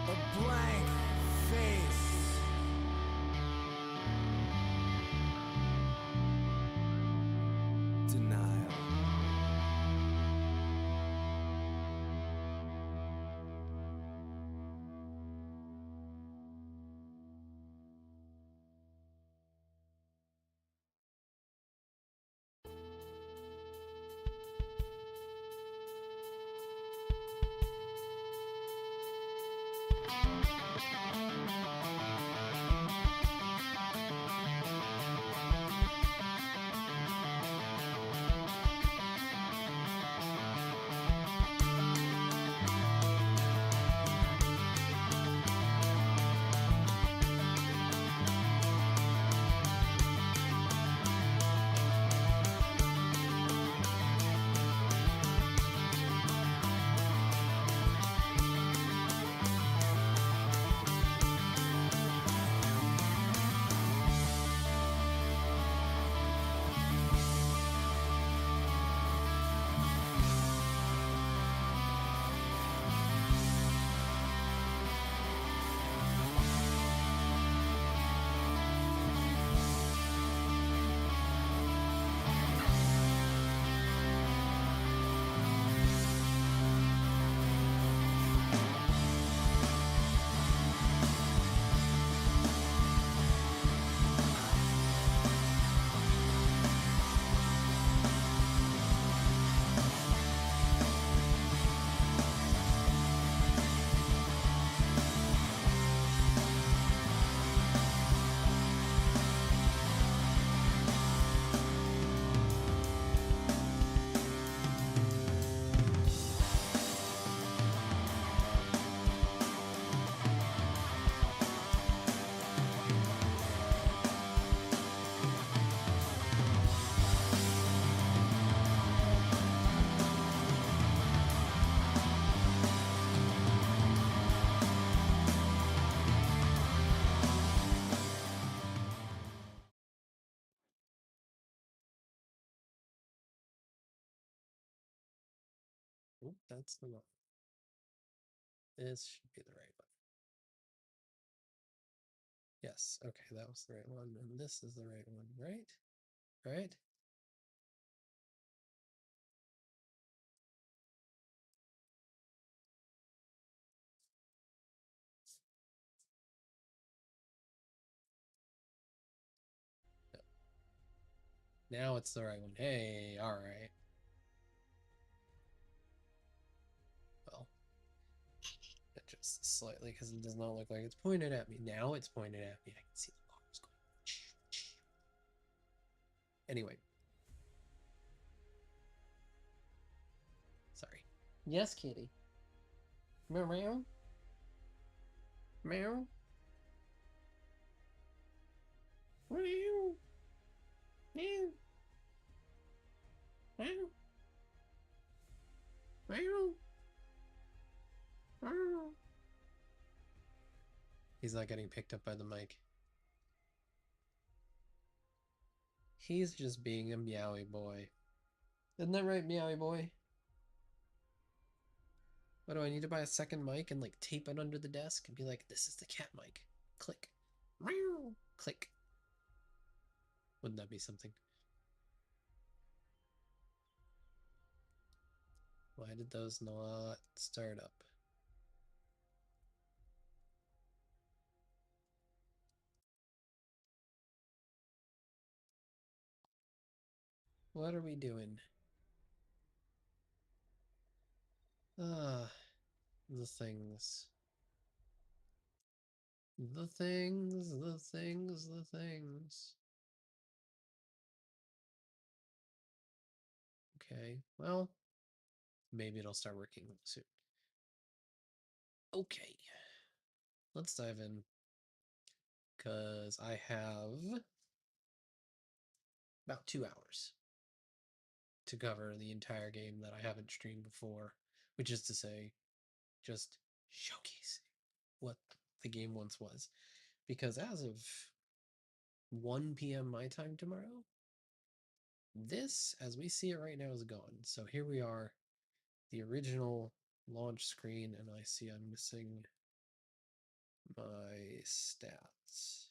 A blank face. Denial. Oop, that's the one. This should be the right one. Yes, okay, that was the right one. And this is the right one, right? Right? No. Now it's the right one. Hey, alright. Well, just slightly because it does not look like it's pointed at me. Now it's pointed at me. I can see the bars going. Anyway. Sorry. Yes, kitty. Meow meow. Meow. Meow. Meow. Meow. Meow. Meow. He's not getting picked up by the mic. He's just being a meowy boy. Isn't that right, meowy boy? What do I need to buy a second mic and like tape it under the desk and be like, this is the cat mic. Click. Meow. Click. Wouldn't that be something? Why did those not start up? What are we doing? Ah, the things. The things, the things, the things. Okay, well, maybe it'll start working soon. Okay, let's dive in. Because I have about 2 hours to cover the entire game that I haven't streamed before, which is to say, just showcasing what the game once was. Because as of 1 p.m. my time tomorrow, this, as we see it right now, is gone. So here we are, the original launch screen, and I see I'm missing my stats.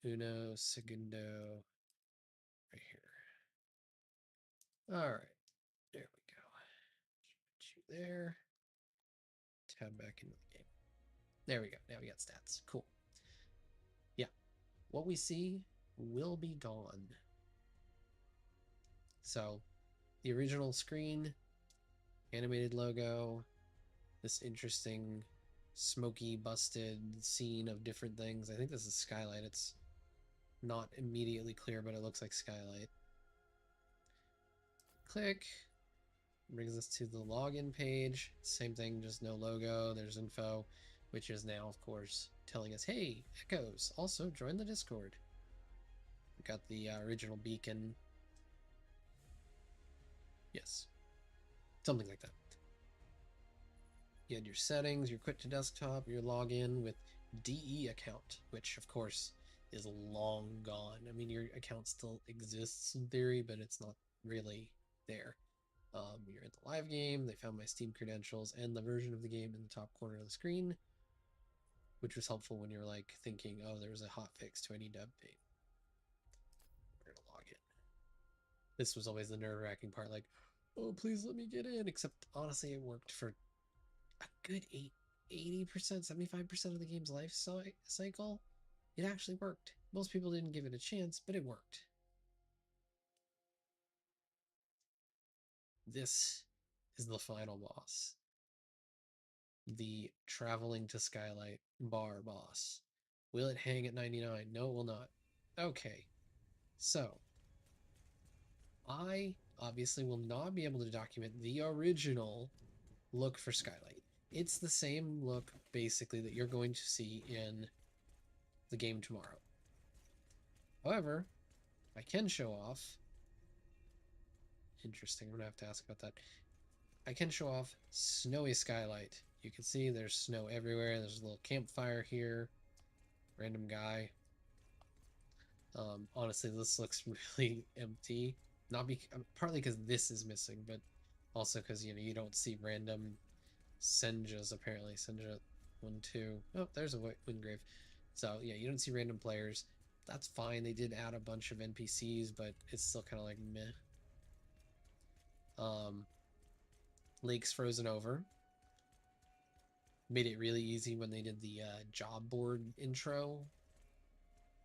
Uno, segundo, right here. All right, there we go. Put you there. Tab back into the game. There we go. Now we got stats. Cool. Yeah, what we see will be gone. So, the original screen, animated logo, this interesting smoky busted scene of different things. I think this is skylight. It's not immediately clear, but it looks like skylight. Click. Brings us to the login page. Same thing, just no logo. There's info, which is now, of course, telling us, hey, Echoes, also join the Discord. We got the original beacon. Yes. Something like that. You had your settings, your quit to desktop, your login with DE account, which, of course, is long gone. I mean, your account still exists in theory, but it's not really there. You're in the live game. They found my Steam credentials and the version of the game in the top corner of the screen, which was helpful when you're like thinking, oh, there's a hot fix to any dev page. We're gonna log in. This was always the nerve-wracking part, like, oh, please let me get in. Except honestly, it worked for a good 80%, 75% of the game's life cycle. It actually worked. Most people didn't give it a chance, but it worked. This is the final boss. The traveling to Skylight bar boss. Will it hang at 99? No, it will not. Okay, so I obviously will not be able to document the original look for Skylight. It's the same look, basically, that you're going to see in the game tomorrow. However, I can show off. Interesting, I'm gonna have to ask about that. I can show off snowy Skylight. You can see there's snow everywhere. There's a little campfire here. Random guy. Honestly, this looks really empty. Not partly because this is missing, but also because you don't see random Senjas apparently. Senja 1, 2. Oh, there's a Windgrave. So yeah, you don't see random players. That's fine. They did add a bunch of NPCs, but it's still kind of like meh. Lake's frozen over. Made it really easy when they did the job board intro,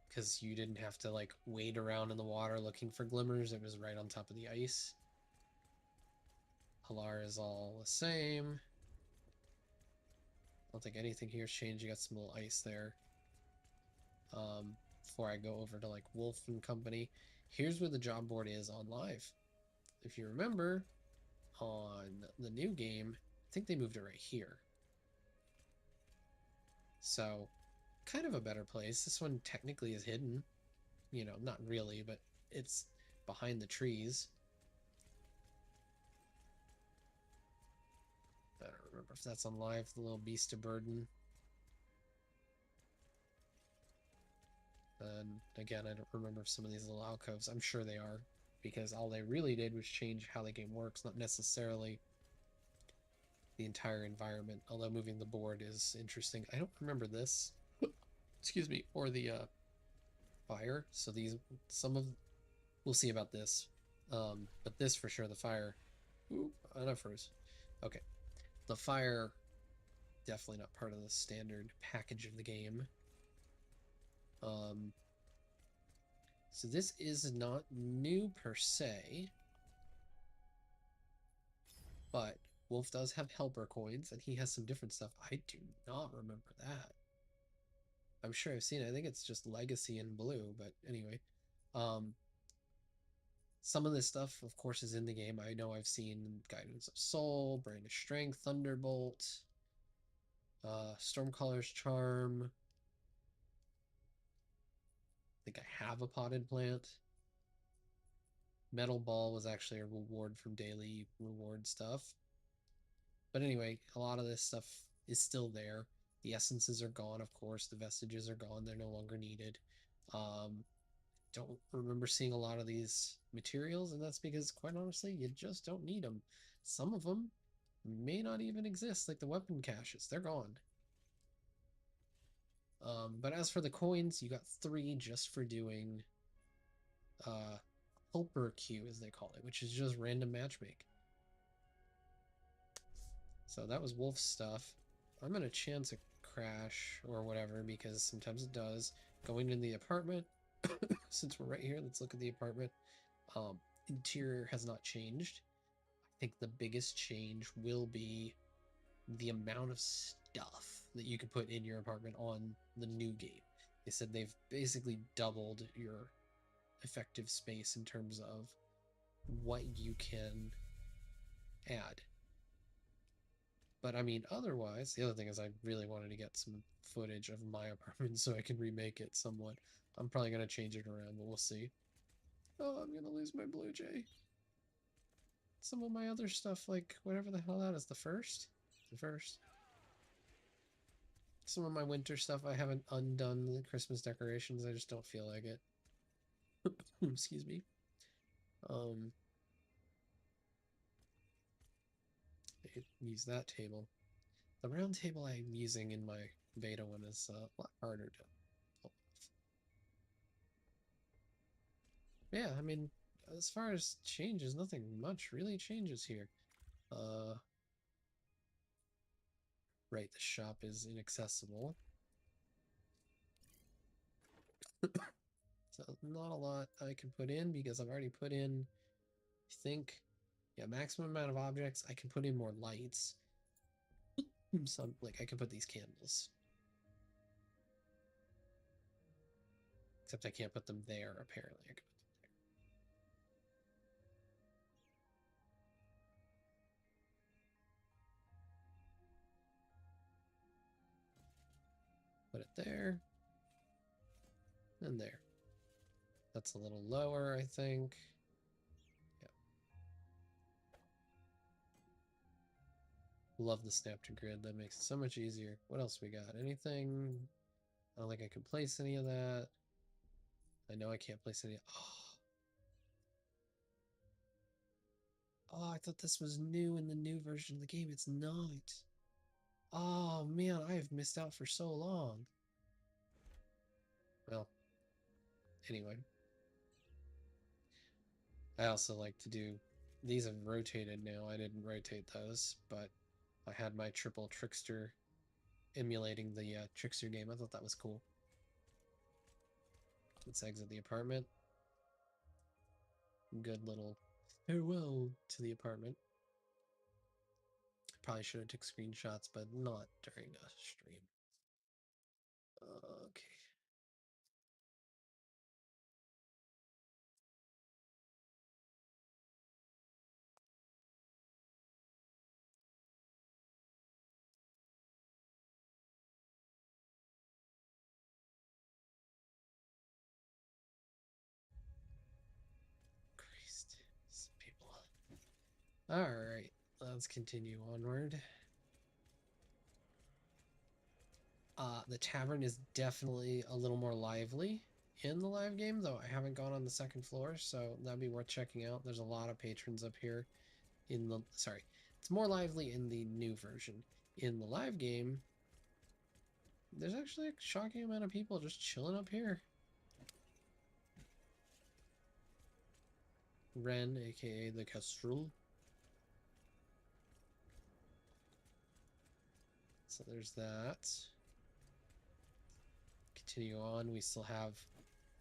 because you didn't have to like wade around in the water looking for glimmers. It was right on top of the ice. Halar is all the same. I don't think anything here's changed. You got some little ice there. Before I go over to like Wolf and Company, here's where the job board is on live. If you remember, on the new game, I think they moved it right here. So, kind of a better place. This one technically is hidden. Not really, but it's behind the trees. I don't remember if that's on live, the little beast of burden. And again, I don't remember some of these little alcoves. I'm sure they are, because all they really did was change how the game works, not necessarily the entire environment, although moving the board is interesting. I don't remember this, excuse me, or the fire. So we'll see about this. But this for sure, the fire. Ooh, enough froze. Okay. The fire, definitely not part of the standard package of the game. So this is not new per se, but Wolf does have helper coins, and he has some different stuff. I do not remember that. I'm sure I've seen it. I think it's just Legacy in blue, but anyway. Some of this stuff, of course, is in the game. I know I've seen Guidance of Soul, Brain of Strength, Thunderbolt, Stormcaller's Charm. I think I have a potted plant. Metal Ball was actually a reward from daily reward stuff. But anyway, a lot of this stuff is still there. The essences are gone, of course. The vestiges are gone. They're no longer needed. Don't remember seeing a lot of these materials, and that's because, quite honestly, you just don't need them. Some of them may not even exist, like the weapon caches. They're gone. But as for the coins, you got 3 just for doing helper queue, as they call it, which is just random matchmake. So that was Wolf's stuff. I'm gonna chance a crash or whatever because sometimes it does. Going in the apartment, since we're right here, let's look at the apartment. Interior has not changed. I think the biggest change will be the amount of stuff that you can put in your apartment on the new game. They said they've basically doubled your effective space in terms of what you can add. But I mean, otherwise, the other thing is I really wanted to get some footage of my apartment so I can remake it somewhat. I'm probably going to change it around, but we'll see. Oh, I'm going to lose my Blue Jay. Some of my other stuff, like whatever the hell that is, the first? The first. Some of my winter stuff, I haven't undone the Christmas decorations. I just don't feel like it. Excuse me. Use that table. The round table I'm using in my beta one is a lot harder to pull off. Yeah, I mean, as far as changes, nothing much really changes here. Right, the shop is inaccessible. So not a lot I can put in because I've already put in, I think, yeah, maximum amount of objects. I can put in more lights. Some, like, I can put these candles. Except I can't put them there, apparently. I can put it there. And there. That's a little lower, I think. Yeah. Love the snap to grid. That makes it so much easier. What else we got? Anything? I don't think I can place any of that. I know I can't place any. Oh, I thought this was new in the new version of the game. It's not. Oh man, I have missed out for so long. Well, anyway. I also like to do, these have rotated now. I didn't rotate those, but I had my triple trickster emulating the trickster game. I thought that was cool. Let's exit the apartment. Good little farewell to the apartment. Probably should have took screenshots, but not during a stream. Okay. Christ. Some people. Alright, let's continue onward. The tavern is definitely a little more lively in the live game, though I haven't gone on the second floor, so that'd be worth checking out. There's a lot of patrons up here in the, sorry, it's more lively in the new version. In the live game, there's actually a shocking amount of people just chilling up here. Ren, aka the Kestrel. So there's that. Continue on, we still have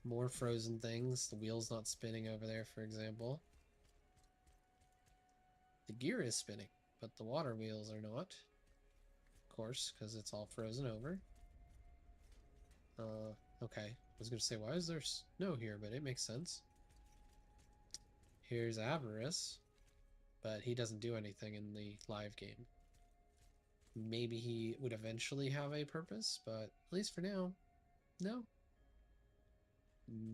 more frozen things. The wheel's not spinning over there, for example. The gear is spinning, but the water wheels are not. Of course, because it's all frozen over. Okay. I was going to say, why is there snow here? But it makes sense. Here's Avarice, but he doesn't do anything in the live game. Maybe he would eventually have a purpose, but at least for now, no.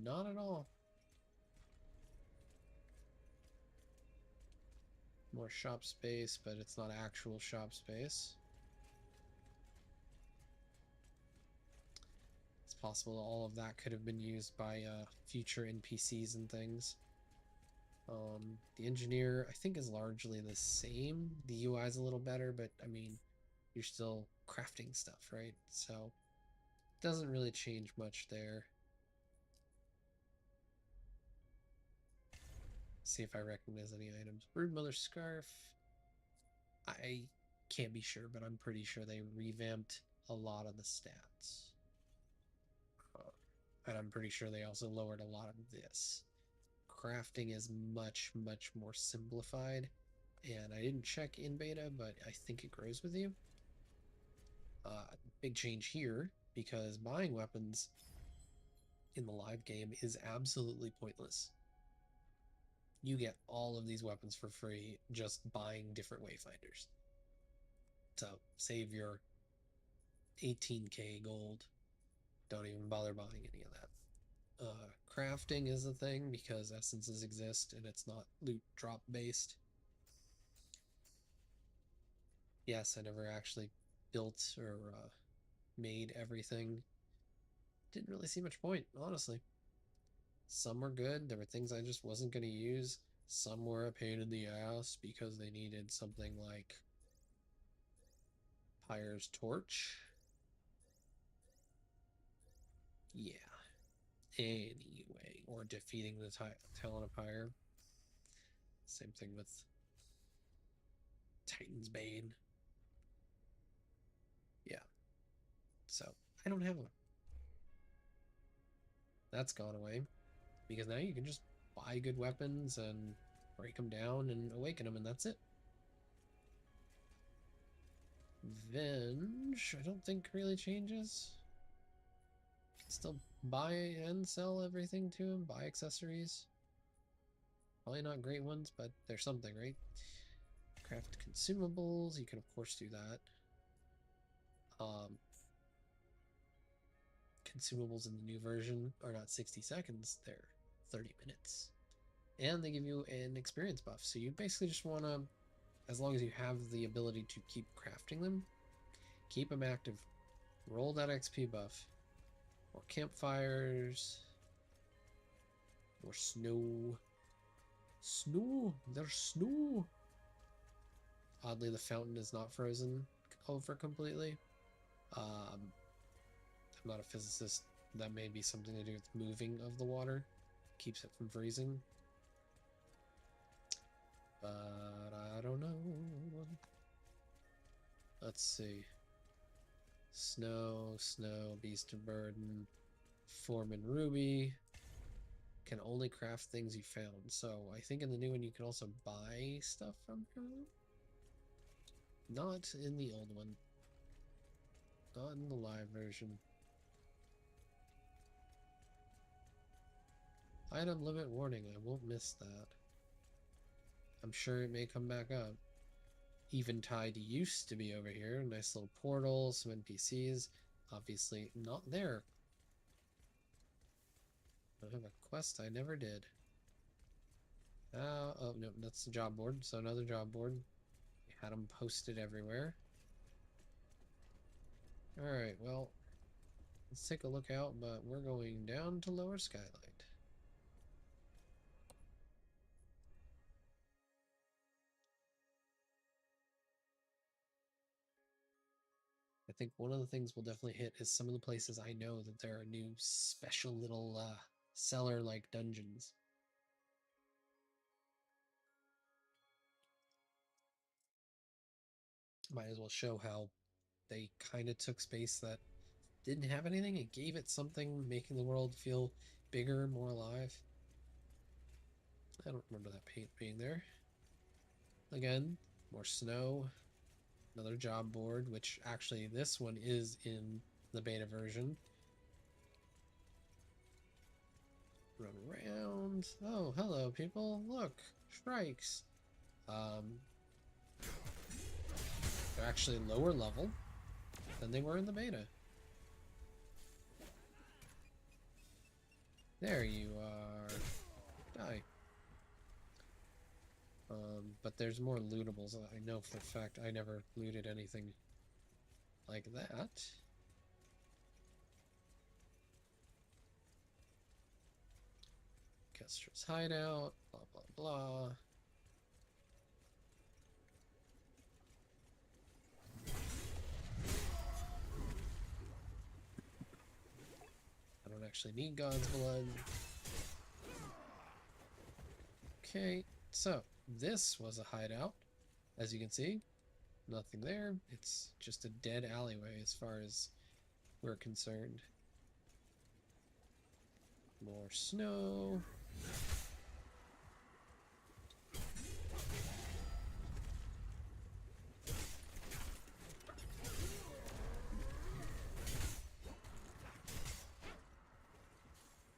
Not at all. More shop space, but it's not actual shop space. It's possible all of that could have been used by future NPCs and things. The engineer, I think, is largely the same. The UI is a little better, but I mean, you're still crafting stuff, right? So doesn't really change much there. See if I recognize any items. Broodmother Scarf. I can't be sure, but I'm pretty sure they revamped a lot of the stats. And I'm pretty sure they also lowered a lot of this. Crafting is much, much more simplified. And I didn't check in beta, but I think it grows with you. Big change here, because buying weapons in the live game is absolutely pointless. You get all of these weapons for free just buying different Wayfinders. So save your 18k gold. Don't even bother buying any of that. Crafting is a thing because essences exist and it's not loot drop based. Yes, I never actually built or made everything. Didn't really see much point, honestly. Some were good. There were things I just wasn't going to use. Some were a pain in the ass because they needed something like Pyre's Torch. Yeah. Anyway, or defeating the Talon of Pyre. Same thing with Titan's Bane. Yeah. So, I don't have one. That's gone away. Because now you can just buy good weapons and break them down and awaken them, and that's it. Venge, I don't think really changes. You can still buy and sell everything to him, buy accessories. Probably not great ones, but they're something, right? Craft consumables, you can of course do that. Consumables in the new version are not 60 seconds, they're 30 minutes. And they give you an experience buff, so you basically just want to, as long as you have the ability to keep crafting them, keep them active. Roll that XP buff. More campfires. More snow. Snow! There's snow! Oddly, the fountain is not frozen over completely. I'm not a physicist. That may be something to do with moving of the water. Keeps it from freezing. But I don't know. Let's see. Snow, beast of burden, Foreman Ruby. Can only craft things you found. So I think in the new one you can also buy stuff from her. Not in the old one. Not in the live version. Item limit warning. I won't miss that. I'm sure it may come back up. Eventide used to be over here. Nice little portal, some NPCs. Obviously not there. I have a quest I never did. Oh no, that's the job board. So another job board. We had them posted everywhere. Alright, well, let's take a look out, but we're going down to Lower Skylight. I think one of the things we'll definitely hit is some of the places I know that there are new special little cellar-like dungeons. Might as well show how they kind of took space that didn't have anything and gave it something, making the world feel bigger, more alive. I don't remember that paint being there. Again, more snow. Another job board, which actually this one is in the beta version. Run around. Oh, hello, people. Look, strikes. They're actually lower level than they were in the beta. There you are. Die. But there's more lootables. I know for a fact I never looted anything like that. Kestra's hideout, blah blah blah. actually need God's blood. Okay, so this was a hideout. As you can see, nothing there. It's just a dead alleyway as far as we're concerned. More snow.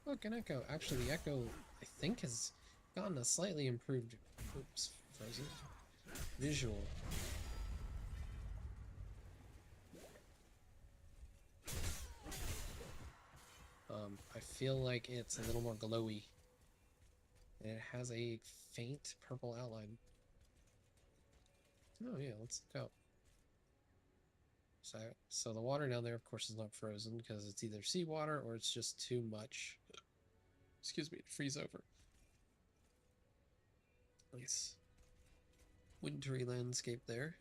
Look, an echo. Actually, the echo, I think, has gotten a slightly improved, oops, frozen, visual. I feel like it's a little more glowy. And it has a faint purple outline. Oh yeah, let's go. So the water down there, of course, is not frozen because it's either seawater or it's just too much. Excuse me, to freeze over. Nice wintry landscape there.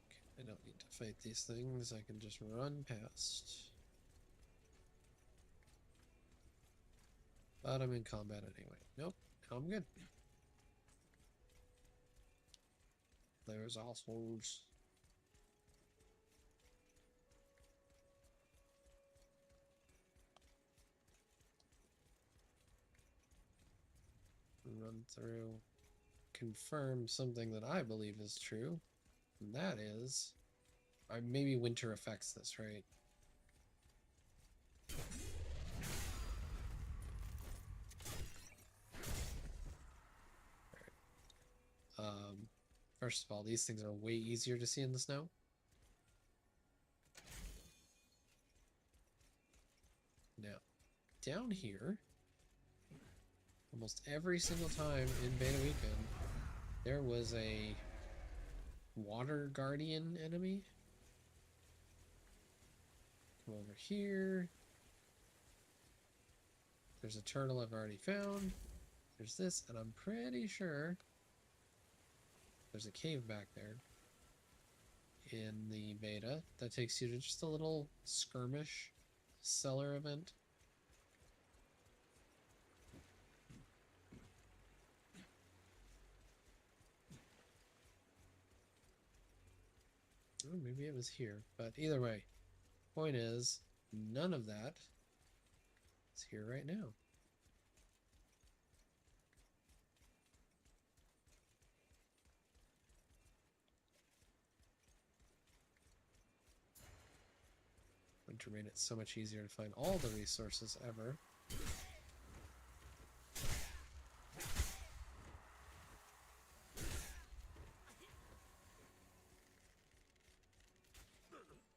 Okay, I don't need to fight these things. I can just run past. But I'm in combat anyway. Nope, I'm good. There's assholes. Run through. Confirm something that I believe is true. And that is... maybe winter affects this, right? First of all, these things are way easier to see in the snow. Now, down here, almost every single time in Beta Weekend, there was a water guardian enemy. Come over here. There's a turtle I've already found. There's this, and I'm pretty sure there's a cave back there in the beta that takes you to just a little skirmish cellar event. Oh, maybe it was here, but either way, point is, none of that is here right now. Winter made it so much easier to find all the resources ever.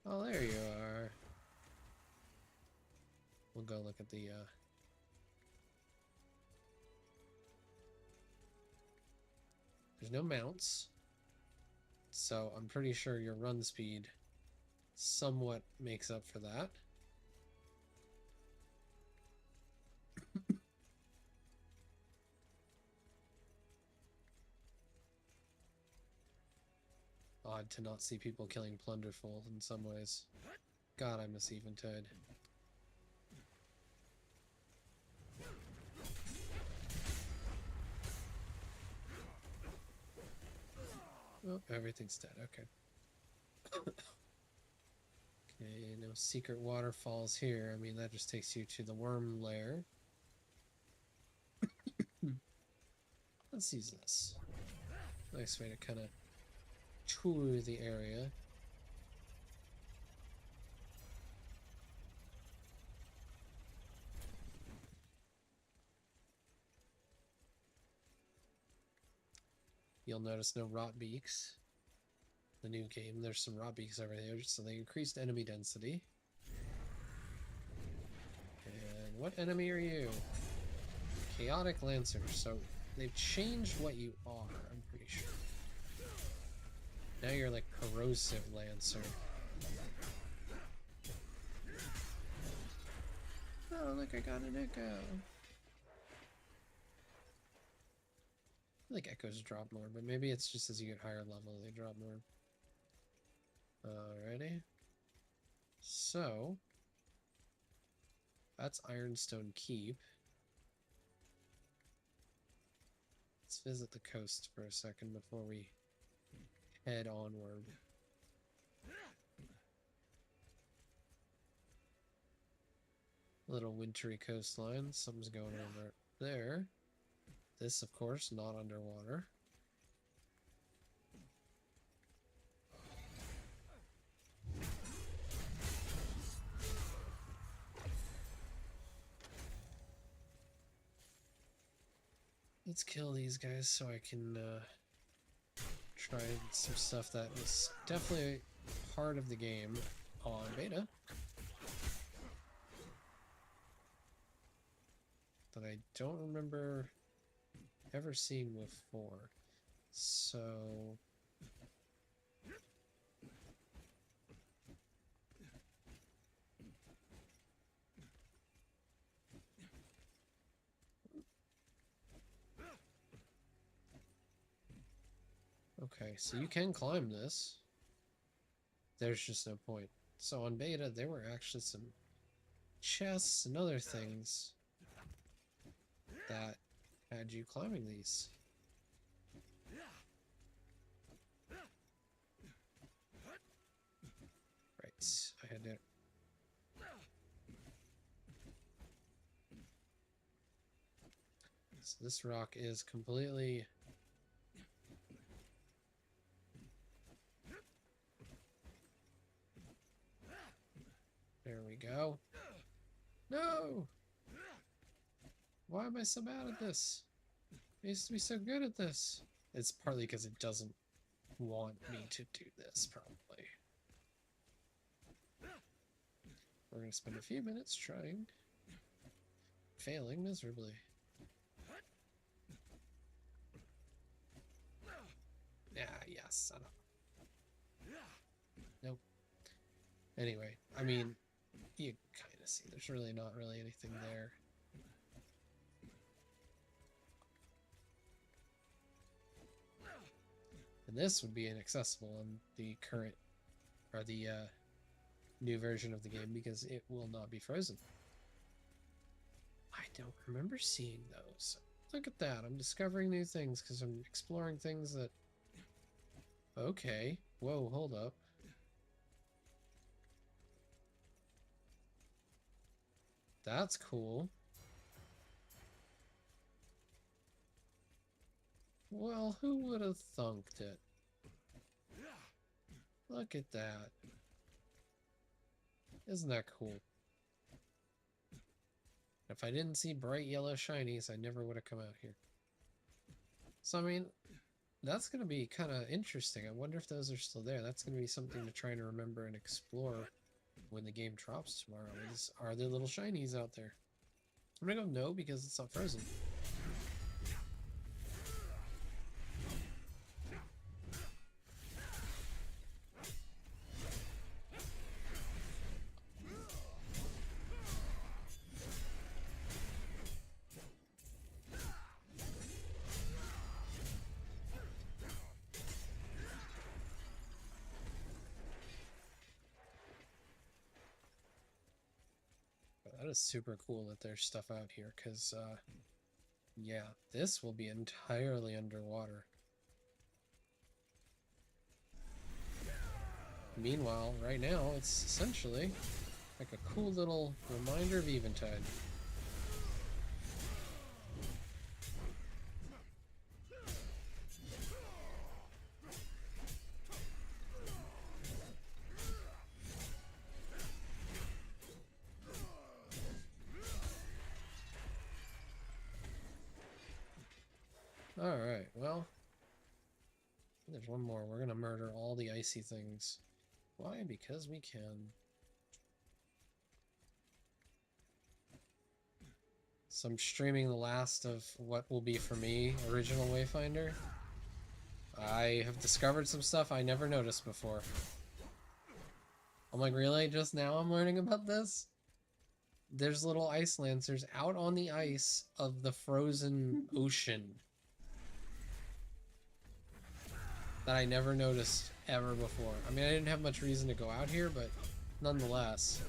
Oh, there you are. We'll go look at the, There's no mounts, so I'm pretty sure your run speed somewhat makes up for that. Odd to not see people killing Plunderful in some ways. God, I miss Eventide. Oh, everything's dead. Okay. Okay, no secret waterfalls here. I mean, that just takes you to the worm lair. Let's use this. Nice way to kind of tour the area. You'll notice no rot beaks. The new game, there's some rot beaks over there, so they increased enemy density. And what enemy are you? Chaotic Lancer. So they've changed what you are, I'm pretty sure. Now you're like Corrosive Lancer. Oh, look, I got an echo. I feel like echoes drop more, but maybe it's just as you get higher level, they drop more. Alrighty. So, That's Ironstone Keep. Let's visit the coast for a second before we head onward. Little wintry coastline. Something's going over there. This, of course, not underwater. Let's kill these guys so I can try some stuff that was definitely part of the game on beta that I don't remember ever seeing before. So okay, so you can climb this. There's just no point. So on beta, there were actually some chests and other things that had you climbing these. Right, I had to... So this rock is completely... There we go. No! Why am I so bad at this? I used to be so good at this. It's partly because it doesn't want me to do this, probably. We're going to spend a few minutes trying. Failing miserably. Yeah, yes, I know. Nope. Anyway, I mean, you kind of see there's really not really anything there. And this would be inaccessible on the current, or the new version of the game because it will not be frozen. I don't remember seeing those. Look at that. I'm discovering new things because I'm exploring things that... Okay. Whoa, hold up. That's cool. Well, who would have thunked it? Look at that. Isn't that cool? If I didn't see bright yellow shinies, I never would have come out here. So, I mean, that's going to be kind of interesting. I wonder if those are still there. That's going to be something to try and remember and explore when the game drops tomorrow. Are there little shinies out there? I'm going to go no because it's not frozen. That is super cool that there's stuff out here, because, yeah, this will be entirely underwater. Meanwhile, right now, it's essentially like a cool little reminder of Eventide. Alright, well, there's one more. We're gonna murder all the icy things. Why? Because we can. So I'm streaming the last of what will be for me, original Wayfinder. I have discovered some stuff I never noticed before. I'm like, really? Just now I'm learning about this? There's little ice lancers out on the ice of the frozen ocean that I never noticed ever before. I mean, I didn't have much reason to go out here, but nonetheless.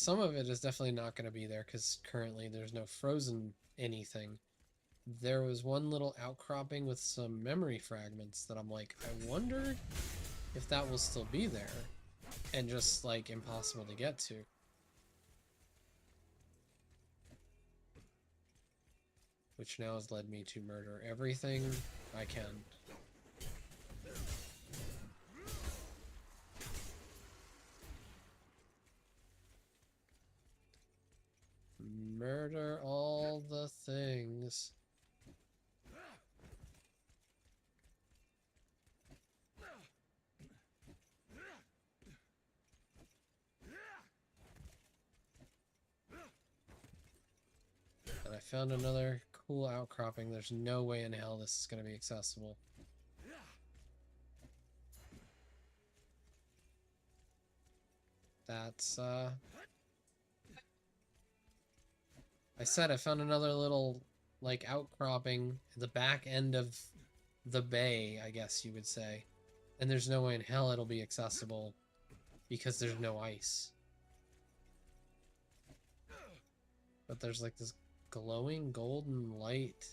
some of it is definitely not going to be there because currently there's no frozen anything. There was one little outcropping with some memory fragments that I'm like, I wonder if that will still be there and just like impossible to get to. Which now has led me to murder everything I can. Murder all the things. And I found another cool outcropping. There's no way in hell this is going to be accessible. That's, I said I found another little, like, outcropping at the back end of the bay, I guess you would say. And there's no way in hell it'll be accessible because there's no ice. But there's, like, this glowing golden light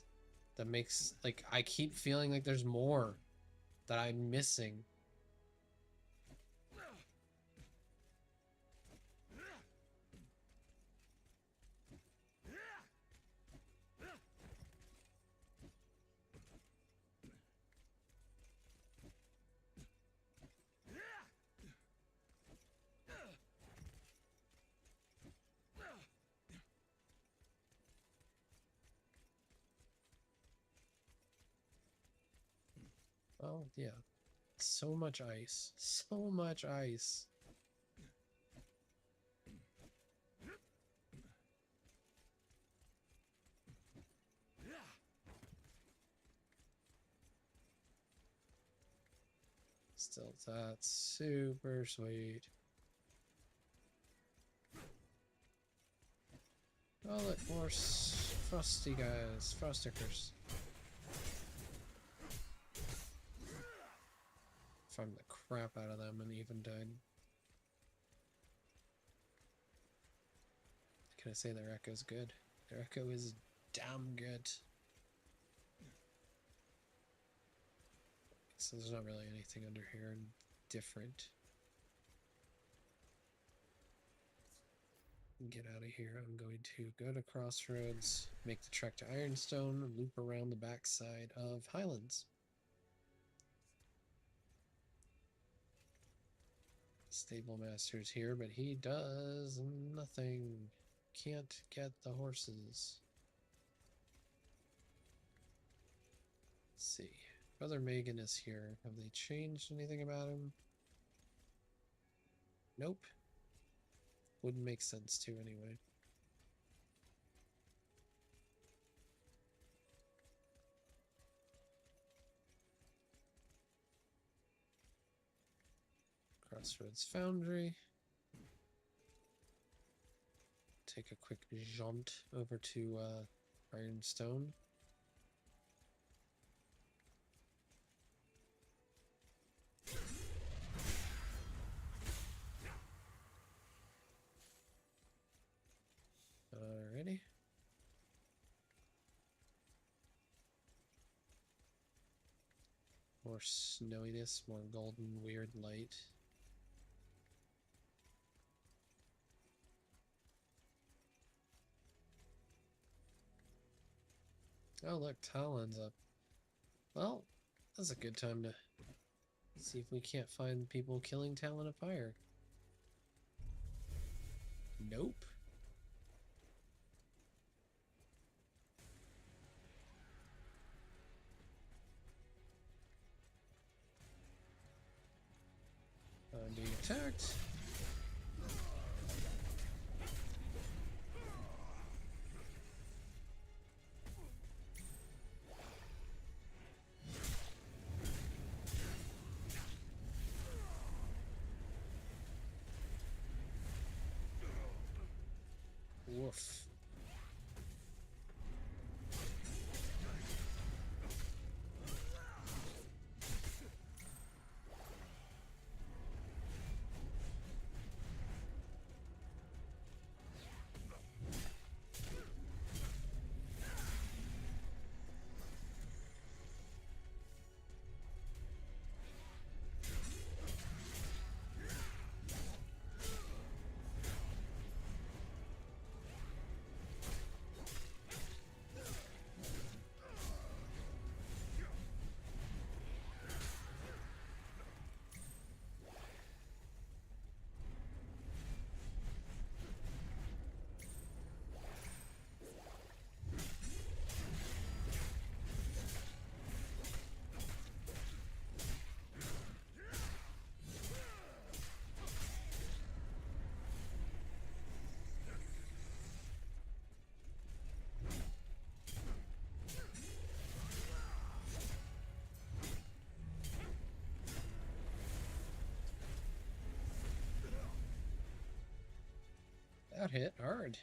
that makes, like, I keep feeling like there's more that I'm missing. Oh, yeah. So much ice. So much ice. Still, that's super sweet. Oh, look, more frosty guys. Frostikers. Farmed the crap out of them and even died. Can I say their echo's good? Their echo is damn good. So there's not really anything under here different. Get out of here. I'm going to go to Crossroads, make the trek to Ironstone, loop around the backside of Highlands. Stable Master's here, but he does nothing. Can't get the horses. Let's see. Brother Megan is here. Have they changed anything about him? Nope. Wouldn't make sense to anyway. Crossroads Foundry. Take a quick jaunt over to Ironstone. Alrighty. More snowiness, more golden weird light. Oh look, Talon's up. Well, that's a good time to see if we can't find people killing Talon of Fire. Nope. I'm being attacked. Woof. got hit hard.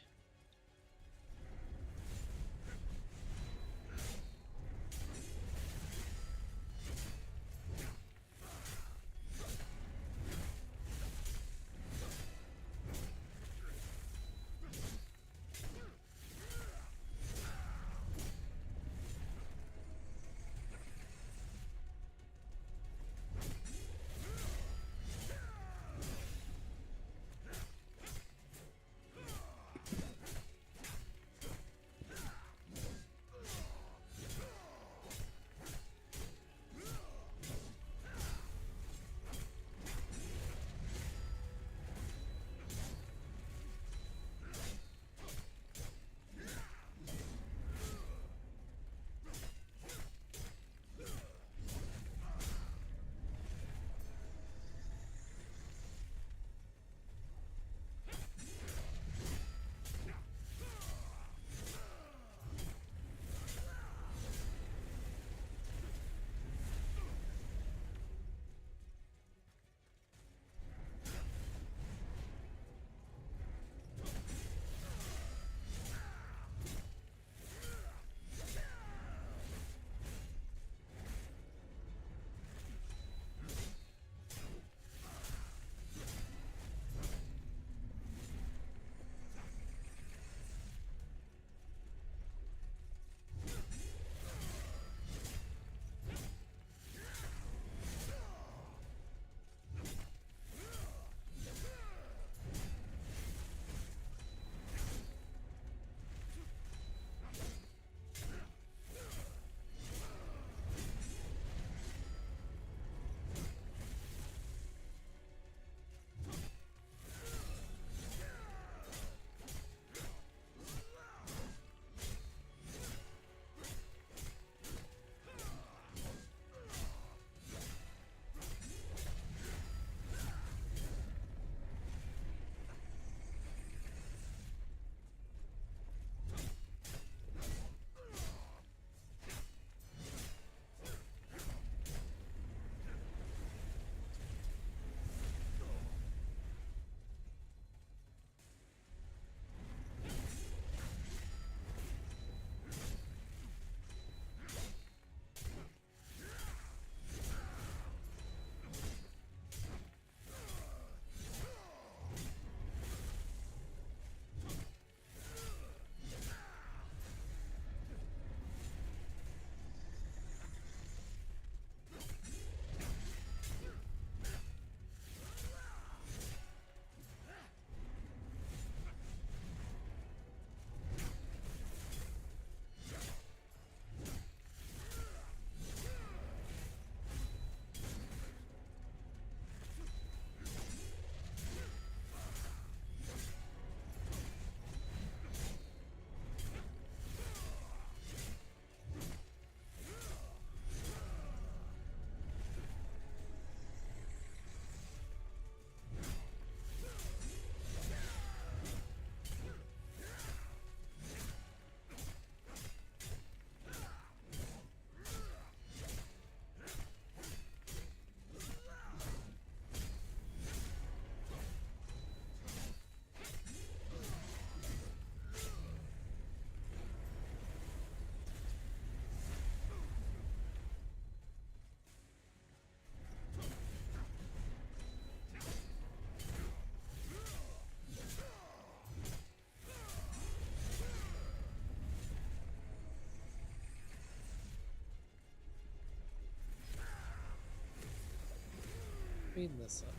Speed this up.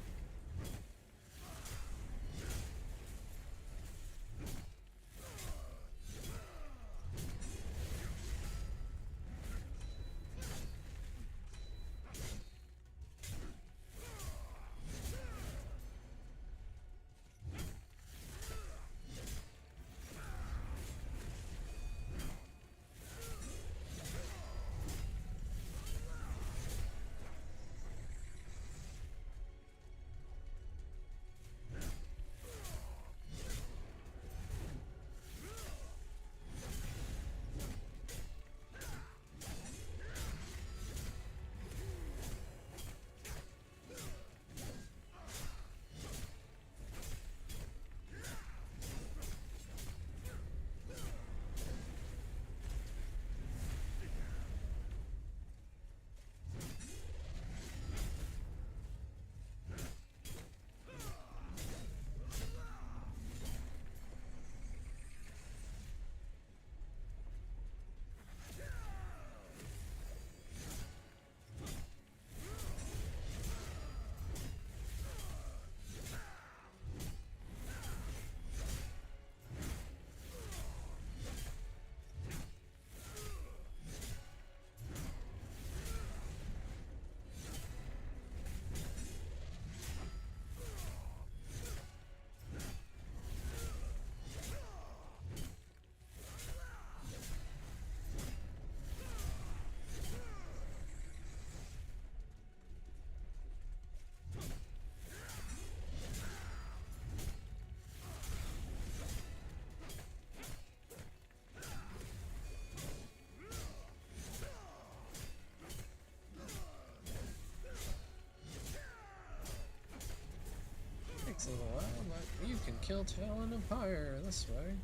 Takes a little while, but you can kill Talon of Pyre this way.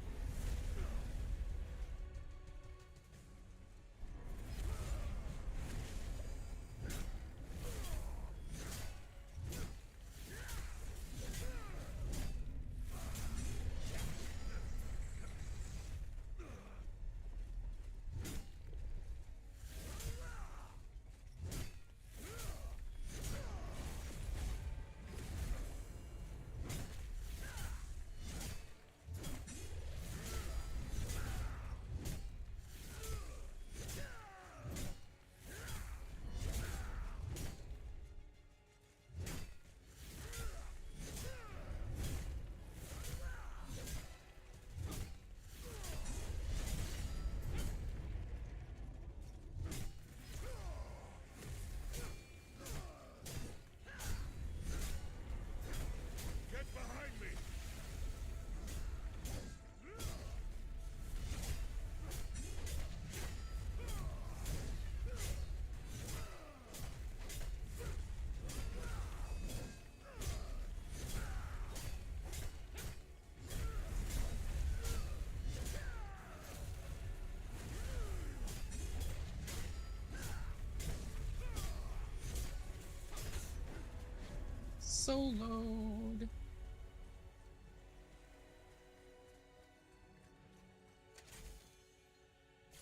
Soloed.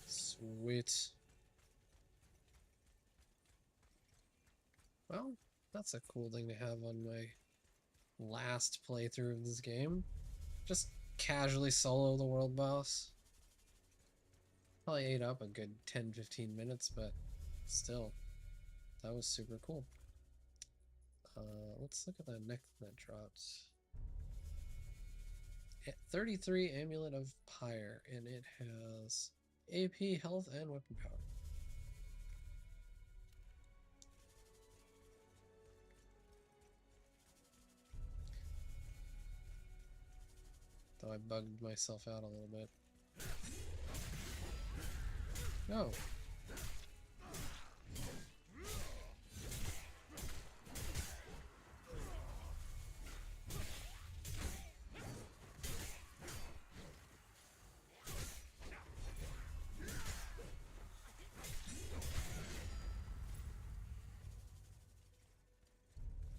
Sweet. Well, that's a cool thing to have on my last playthrough of this game. Just casually solo the world boss. Probably ate up a good 10-15 minutes, but still, that was super cool. Let's look at that next that dropped. 33 Amulet of Pyre, and it has AP, health, and weapon power. Though I bugged myself out a little bit. No.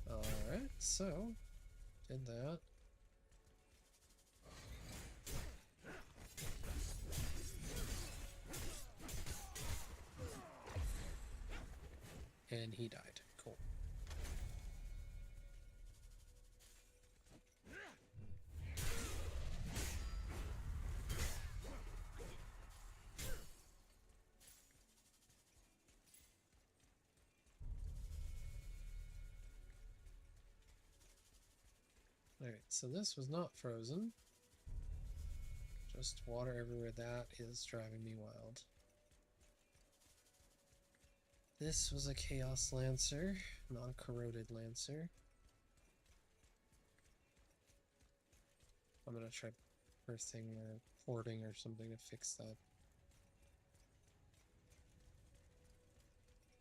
Alright, so did that. And he died. Cool. Alright, so this was not frozen. Just water everywhere. That is driving me wild. This was a Chaos Lancer, not a Corroded Lancer. I'm gonna try earthing or porting or something to fix that.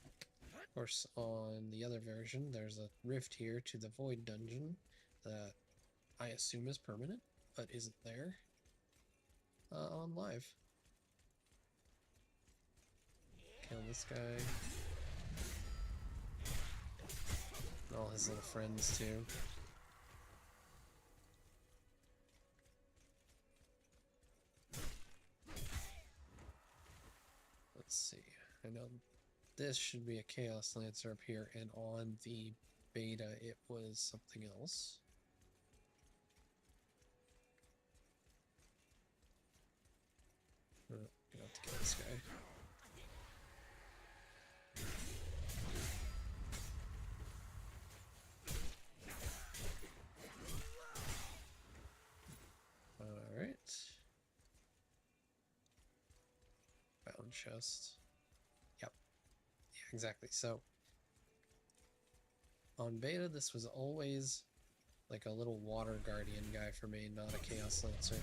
Of course, on the other version, there's a rift here to the Void Dungeon that I assume is permanent, but isn't there on live. Kill this guy. And all his little friends, too. Let's see. I know this should be a Chaos Lancer up here, and on the beta it was something else. Gonna have to kill this guy. Alright. Bound chest. Yep. Yeah, exactly. So, on beta, this was always like a little water guardian guy for me, not a Chaos Lancer.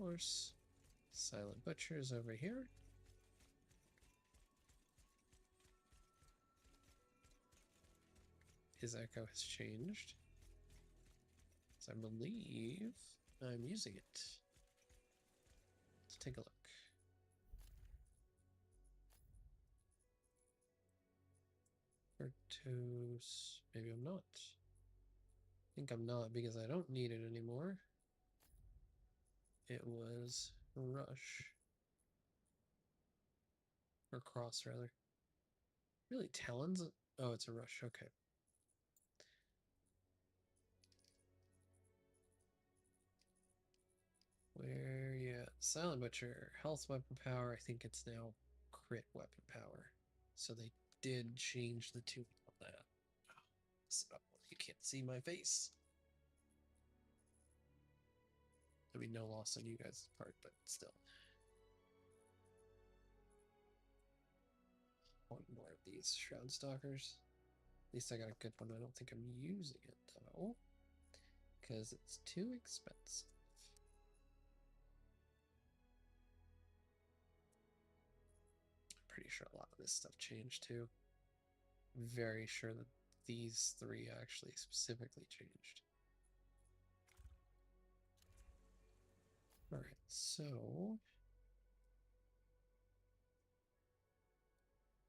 course. Silent Butcher's over here. His echo has changed. So I believe I'm using it. Let's take a look. Bertos. Maybe I'm not. I think I'm not because I don't need it anymore. It was Rush. Or Cross, rather. Really, Talons? Oh, it's a Rush. Okay. Where, yeah. Silent Butcher. Health weapon power. I think it's now crit weapon power. So they did change the tune on that. Oh, so you can't see my face. I mean, no loss on you guys' part, but still. One more of these Shroud Stalkers. At least I got a good one. I don't think I'm using it, though. Because it's too expensive. Pretty sure a lot of this stuff changed, too. Very sure that these three actually specifically changed. Alright, so...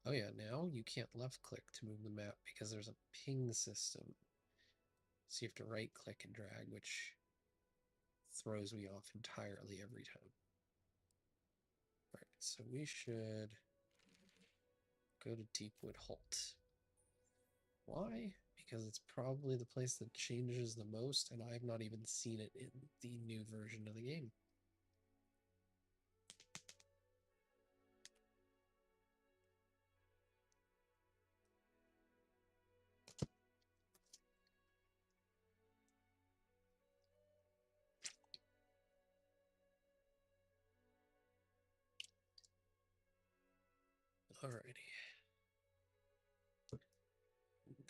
Oh yeah, now you can't left click to move the map because there's a ping system. So you have to right click and drag, which throws me off entirely every time. Alright, so we should go to Deepwood Halt. Why? Because it's probably the place that changes the most, and I've not even seen it in the new version of the game. Alrighty.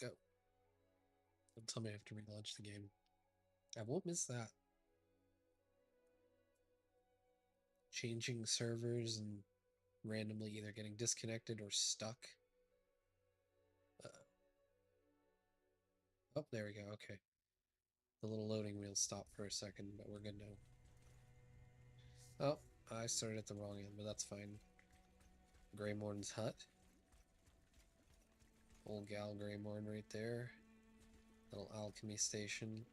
Go. Don't tell me I have to relaunch the game. I won't miss that. Changing servers and randomly either getting disconnected or stuck. Oh, there we go. Okay. The little loading wheel stopped for a second, but we're good now. Oh, I started at the wrong end, but that's fine. Greymorn's hut. Old gal Greymorn right there. Little alchemy station.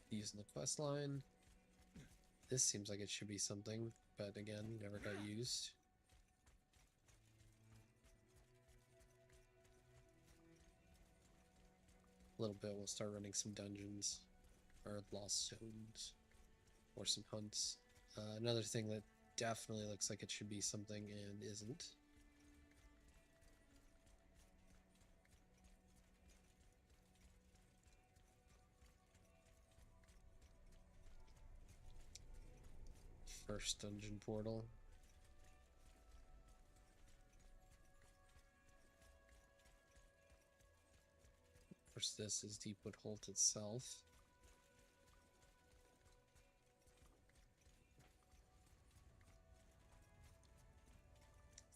Using the quest line. This seems like it should be something, but again, never got used. A little bit, we'll start running some dungeons, or lost zones, or some hunts. Another thing that definitely looks like it should be something and isn't. First dungeon portal. Of course, this is Deepwood Holt itself.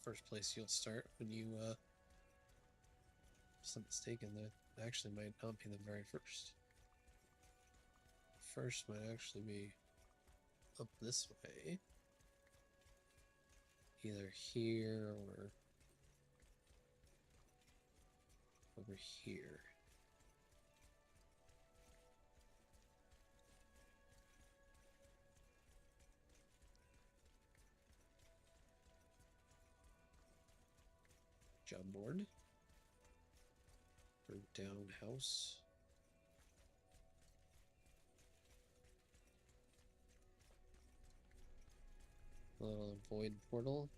First place you'll start when you, if I'm mistaken, that actually might not be the very first. First might actually be up this way. Either here or over here. Job board. Or down house. A little void portal.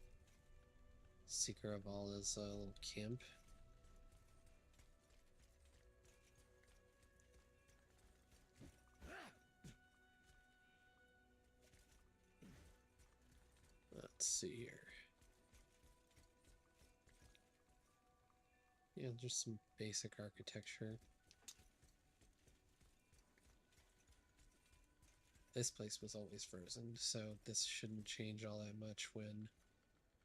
Seeker of Allah's little camp. Let's see here. Yeah, just some basic architecture. this place was always frozen, so this shouldn't change all that much when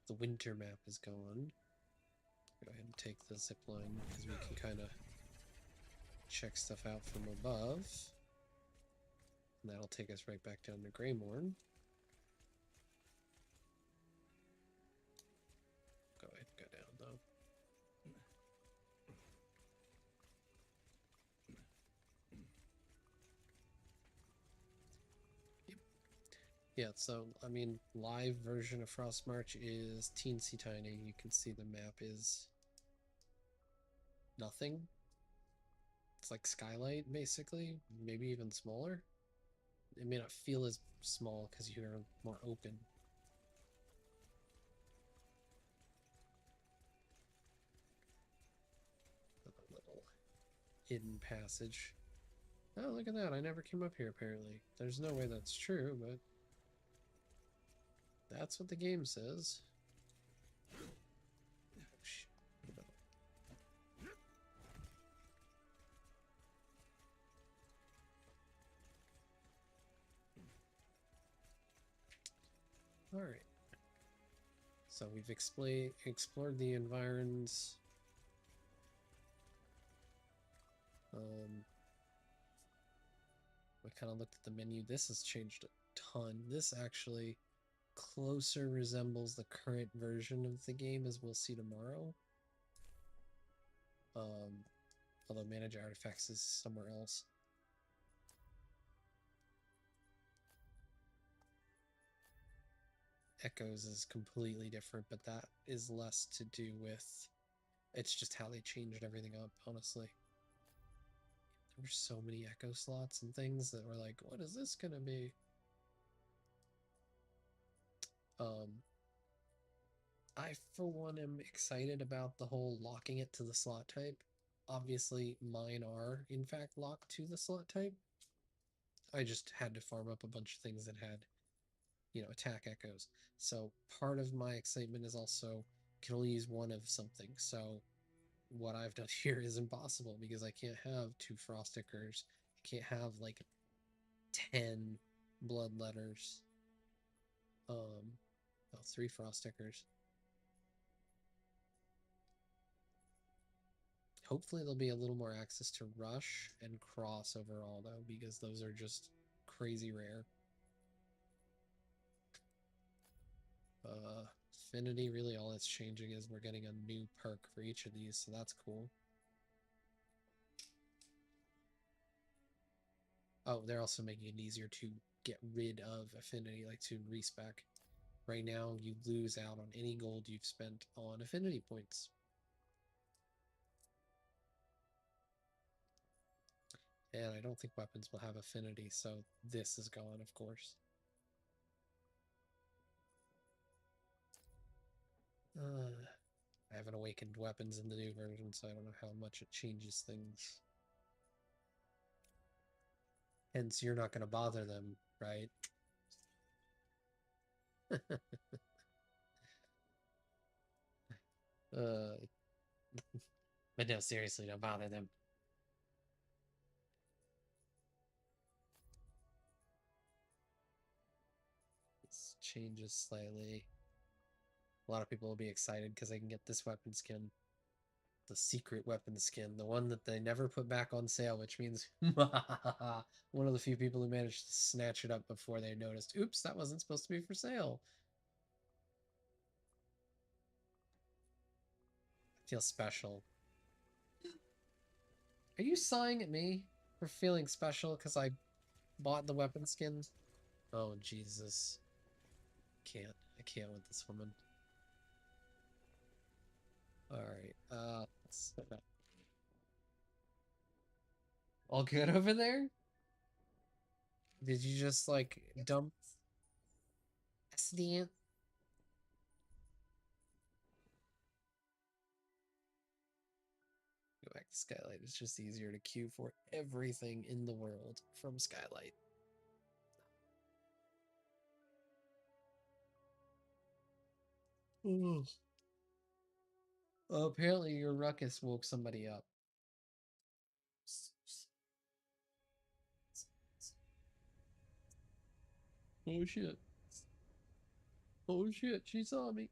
the winter map is gone. Go ahead and take the zip line because we can kind of check stuff out from above. And that'll take us right back down to Greymorn. Go ahead and go down though. Yeah, so I mean, live version of Frostmarch is teensy tiny. You can see the map is nothing. It's like Skylight, basically, maybe even smaller. It may not feel as small because you're more open. A little hidden passage. Oh, look at that. I never came up here, apparently. There's no way that's true, but that's what the game says. Alright. So we've explored the environs. We kind of looked at the menu. This has changed a ton. This actually closer resembles the current version of the game as we'll see tomorrow. Although manage artifacts is somewhere else. Echoes is completely different, but that is less to do with, it's just how they changed everything up, honestly. There were so many echo slots and things that were like, what is this gonna be? I, for one, am excited about the whole locking it to the slot type. Obviously, mine are, in fact, locked to the slot type. I just had to farm up a bunch of things that had, attack echoes. So part of my excitement is also can only use one of something. So what I've done here is impossible because I can't have 2 frost stickers. I can't have like 10 blood letters. Oh, 3 frost stickers. Hopefully there'll be a little more access to rush and cross overall though, because those are just crazy rare. Affinity, really all it's changing is we're getting a new perk for each of these, so that's cool. Oh, they're also making it easier to get rid of affinity, like to respec. Right now, you lose out on any gold you've spent on affinity points. And I don't think weapons will have affinity, so this is gone, of course. I haven't awakened weapons in the new version, so I don't know how much it changes things. Hence, you're not going to bother them, right? But no, seriously, don't bother them. This changes slightly. A lot of people will be excited because they can get this weapon skin. The secret weapon skin, the one that they never put back on sale, which means one of the few people who managed to snatch it up before they noticed, oops, that wasn't supposed to be for sale. I feel special. Are you sighing at me for feeling special because I bought the weapon skins? Oh, Jesus. I can't with this woman. Alright, all good over there? Did you just, like, dump accident? Go back to Skylight. It's just easier to queue for everything in the world from Skylight. Apparently your ruckus woke somebody up. Oh shit. Oh shit, she saw me.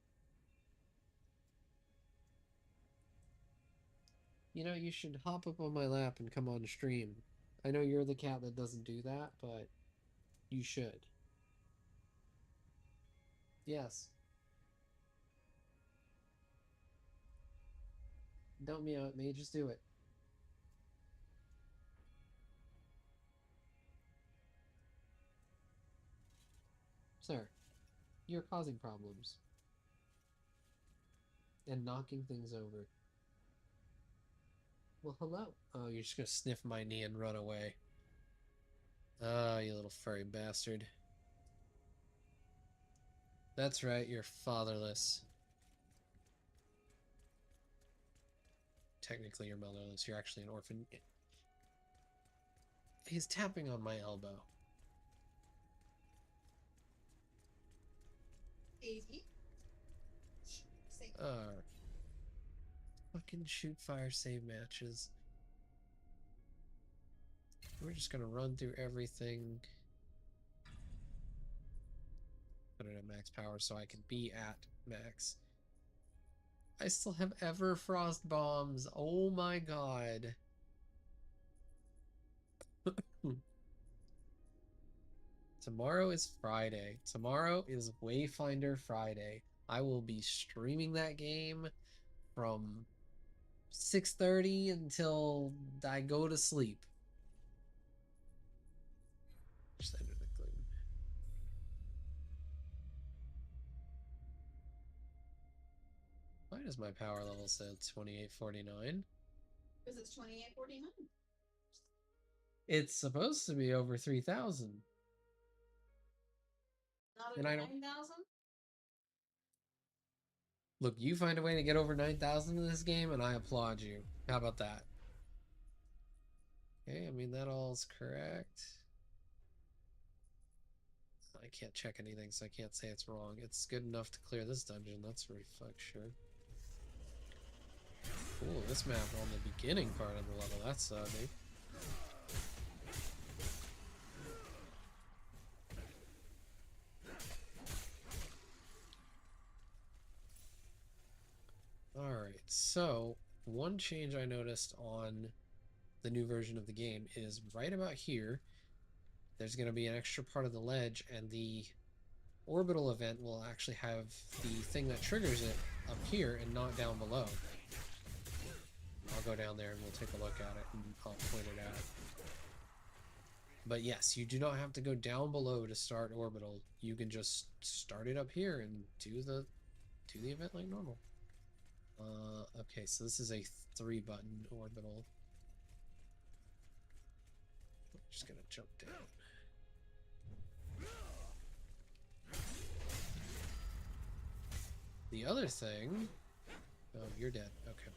You know, you should hop up on my lap and come on stream. I know you're the cat that doesn't do that, but you should. Yes. Don't meow at me, just do it. Sir, you're causing problems. And knocking things over. Well, hello. Oh, you're just gonna sniff my knee and run away. Ah, you little furry bastard. That's right, you're fatherless. Technically, you're motherless. You're actually an orphan. He's tapping on my elbow. Easy. Fucking shoot fire save matches. We're just gonna run through everything. Put it at max power so I can be at max. I still have Everfrost bombs. Oh my god. Tomorrow is Friday. Tomorrow is Wayfinder Friday. I will be streaming that game from 6:30 until I go to sleep. Why does my power level say 2849? Because it's 2849. It's supposed to be over 3,000. Not And over I don't 9,000? look. You find a way to get over 9,000 in this game, and I applaud you. How about that? Okay, I mean that all's correct. I can't check anything, so I can't say it's wrong. It's good enough to clear this dungeon. That's for fuck sure. Ooh, this map on the beginning part of the level. That's neat. Alright, so one change I noticed on the new version of the game is right about here, there's going to be an extra part of the ledge, and the orbital event will actually have the thing that triggers it up here and not down below. I'll go down there and we'll take a look at it and I'll point it out. But yes, you do not have to go down below to start orbital. You can just start it up here and do the event like normal. Okay, so this is a 3-button orbital. I'm just gonna jump down. The other thing... Oh, you're dead. Okay.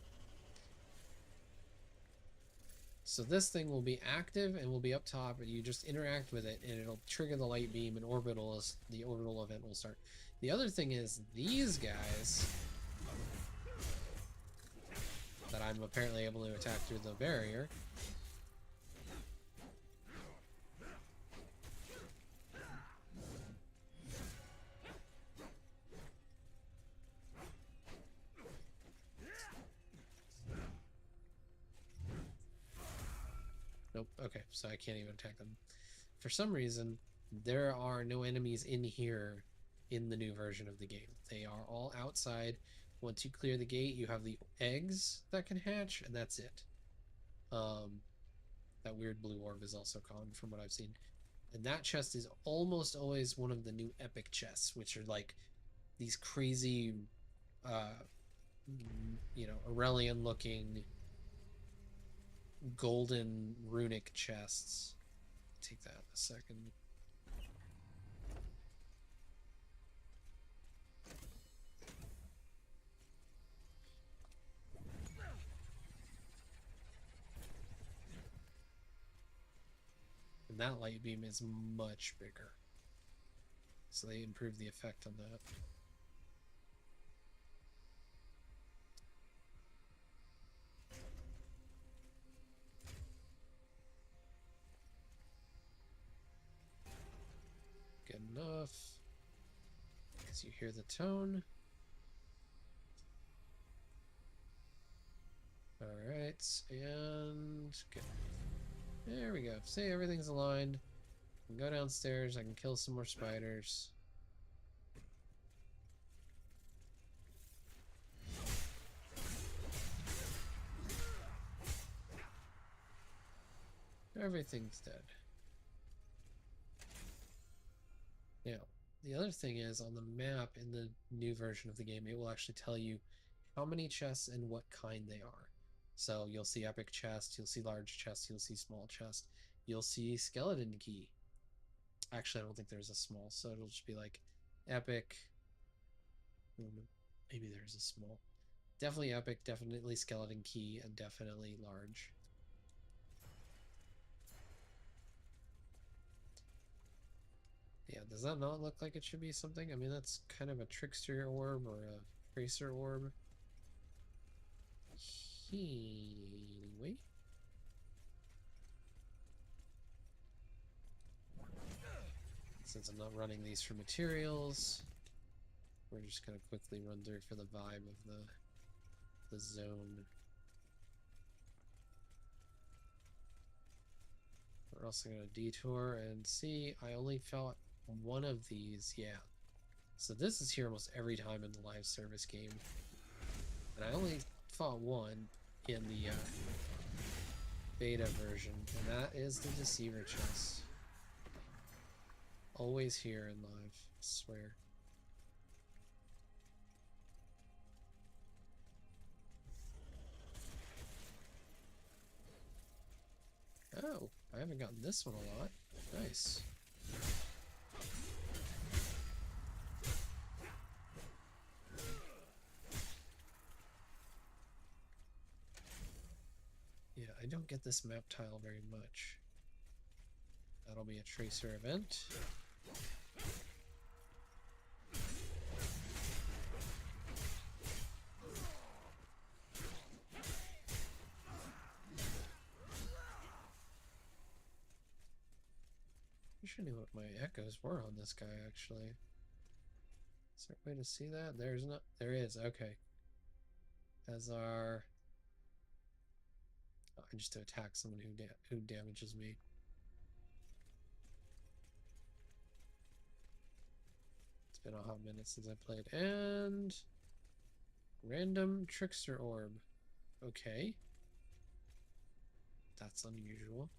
So this thing will be active and will be up top, and you just interact with it, and it'll trigger the light beam, and the orbital event will start. The other thing is these guys that I'm apparently able to attack through the barrier. Nope. Okay, so I can't even attack them. For some reason, there are no enemies in here in the new version of the game. They are all outside. Once you clear the gate, you have the eggs that can hatch, and that's it. That weird blue orb is also gone from what I've seen. And that chest is almost always one of the new epic chests, which are like these crazy, you know, Aurelian looking golden runic chests. Take that in a second. And that light beam is much bigger. So they improved the effect on that. Good enough. So you hear the tone. Alright, and good. There we go. See, everything's aligned. I can go downstairs, I can kill some more spiders. Everything's dead. Now, the other thing is, on the map in the new version of the game, it will actually tell you how many chests and what kind they are. So you'll see epic chest, you'll see large chest, you'll see small chest, you'll see skeleton key. Actually, I don't think there's a small, so it'll just be like epic. Maybe there's a small. Definitely epic, definitely skeleton key, and definitely large. Yeah, does that not look like it should be something? I mean, that's kind of a trickster orb or a tracer orb. Anyway. Since I'm not running these for materials, we're just gonna quickly run through for the vibe of the zone. We're also gonna detour and see. I only fought one of these, yeah. So this is here almost every time in the live service game, and I only fought one in the beta version, and that is the Deceiver chest. Always here in live, I swear. Oh, I haven't gotten this one a lot. Nice. Yeah, I don't get this map tile very much. That'll be a tracer event. I should know what my echoes were on this guy, actually. Is there a way to see that? There's not. There is. Okay. As our. Oh, just to attack someone who damages me. It's been a hot minute since I played. And random trickster orb. Okay. That's unusual.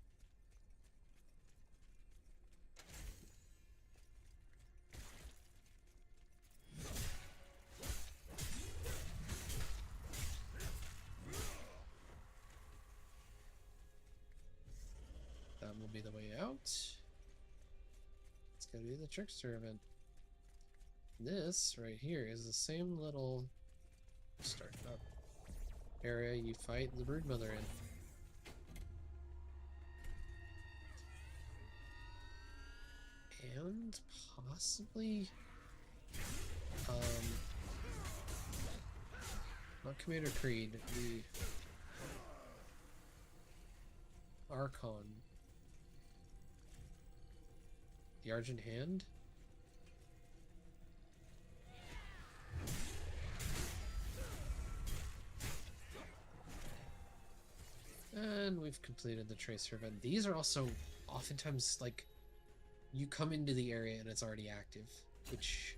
That will be the way out. Let's go do the trickster event. This right here is the same little start up area you fight the broodmother in. And possibly not Commander Creed, the Archon. The Argent Hand? And we've completed the tracer event. These are also oftentimes like you come into the area and it's already active, which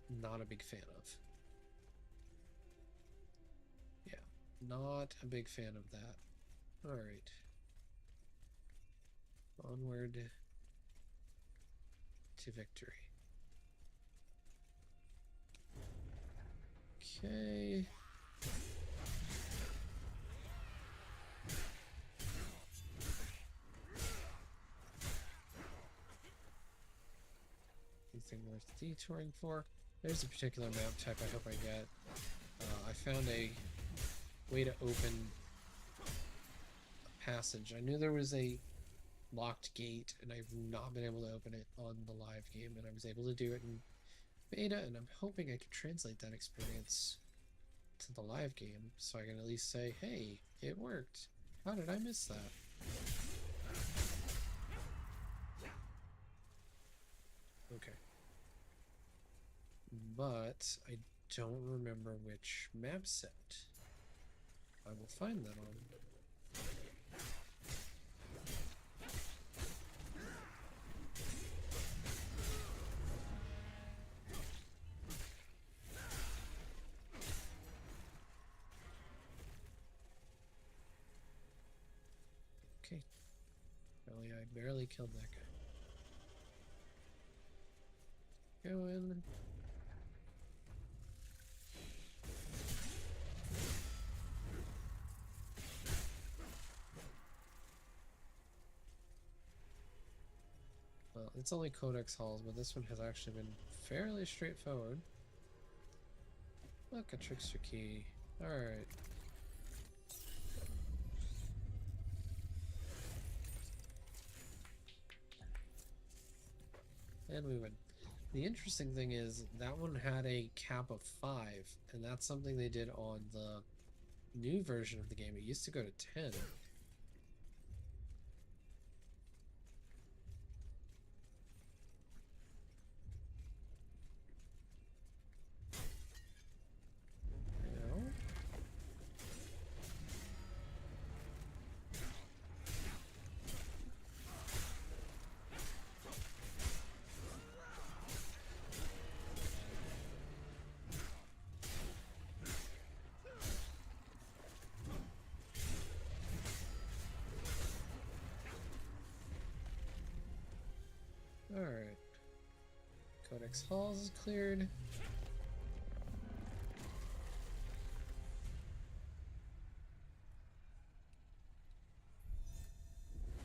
I'm not a big fan of. Yeah, not a big fan of that. Alright. Onward to victory. Okay. Anything worth detouring for? There's a particular map type I hope I get. I found a way to open a passage. I knew there was a locked gate, and I've not been able to open it on the live game, and I was able to do it in beta, and I'm hoping I can translate that experience to the live game, so I can at least say, hey, it worked. How did I miss that? Okay. but I don't remember which map set. I will find that on. Okay. Really, I barely killed that guy. Go in. Well, it's only Codex Halls, but this one has actually been fairly straightforward. Look, a trickster key. Alright. And we win. The interesting thing is that one had a cap of 5, and that's something they did on the new version of the game. It used to go to 10. Alright. Codex Halls is cleared.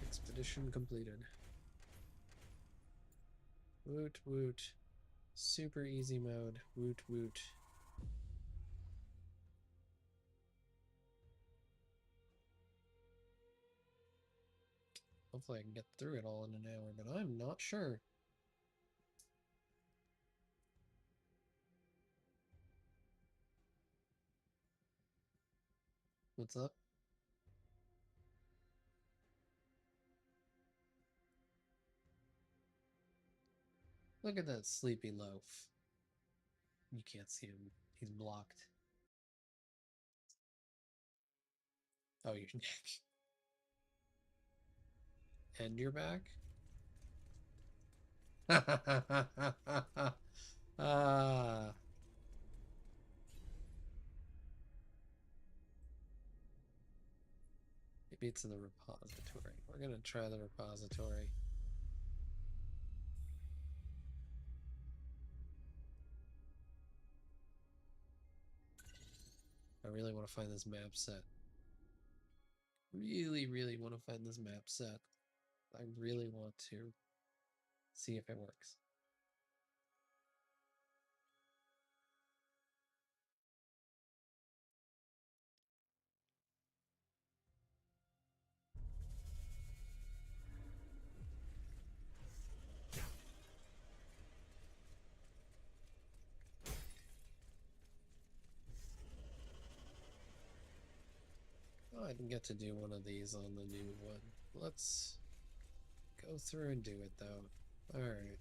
Expedition completed. Woot woot. Super easy mode. Woot woot. Hopefully I can get through it all in an hour, but I'm not sure. What's up? Look at that sleepy loaf. You can't see him. He's blocked. Oh, your neck. And your back? Ah. Maybe it's in the repository. We're gonna try the repository. I really want to find this map set. Really, really want to find this map set. I really want to see if it works. Oh, I didn't get to do one of these on the new one. Let's go through and do it, though. Alright.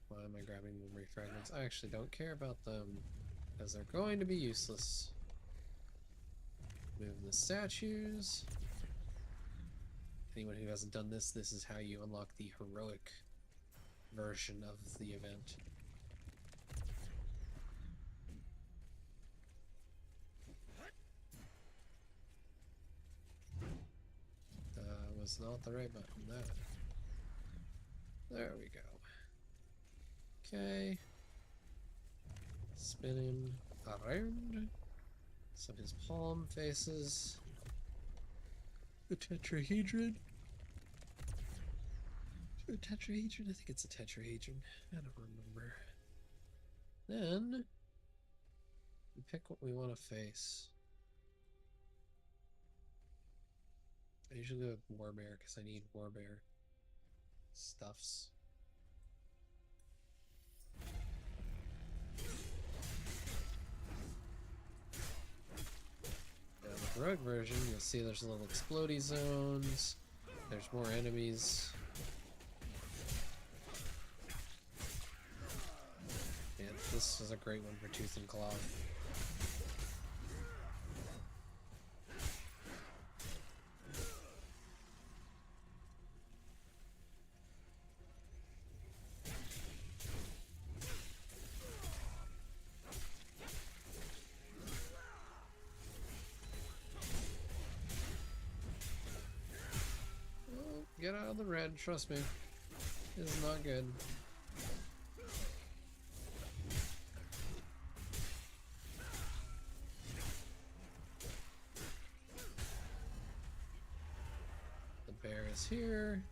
Why am I grabbing memory fragments? I actually don't care about them, because they're going to be useless. Move the statues. Anyone who hasn't done this, this is how you unlock the heroic version of the event. Was not the right button. That. There we go. Okay. Spin him around. So his palm faces the tetrahedron. A tetrahedron? I think it's a tetrahedron. I don't remember. Then we pick what we want to face. I usually go with Warbear because I need Warbear stuffs. Now the heroic version, you'll see there's little explodey zones. There's more enemies. This is a great one for Tooth and Claw. Get out of the red, trust me. This is not good. The bear is here.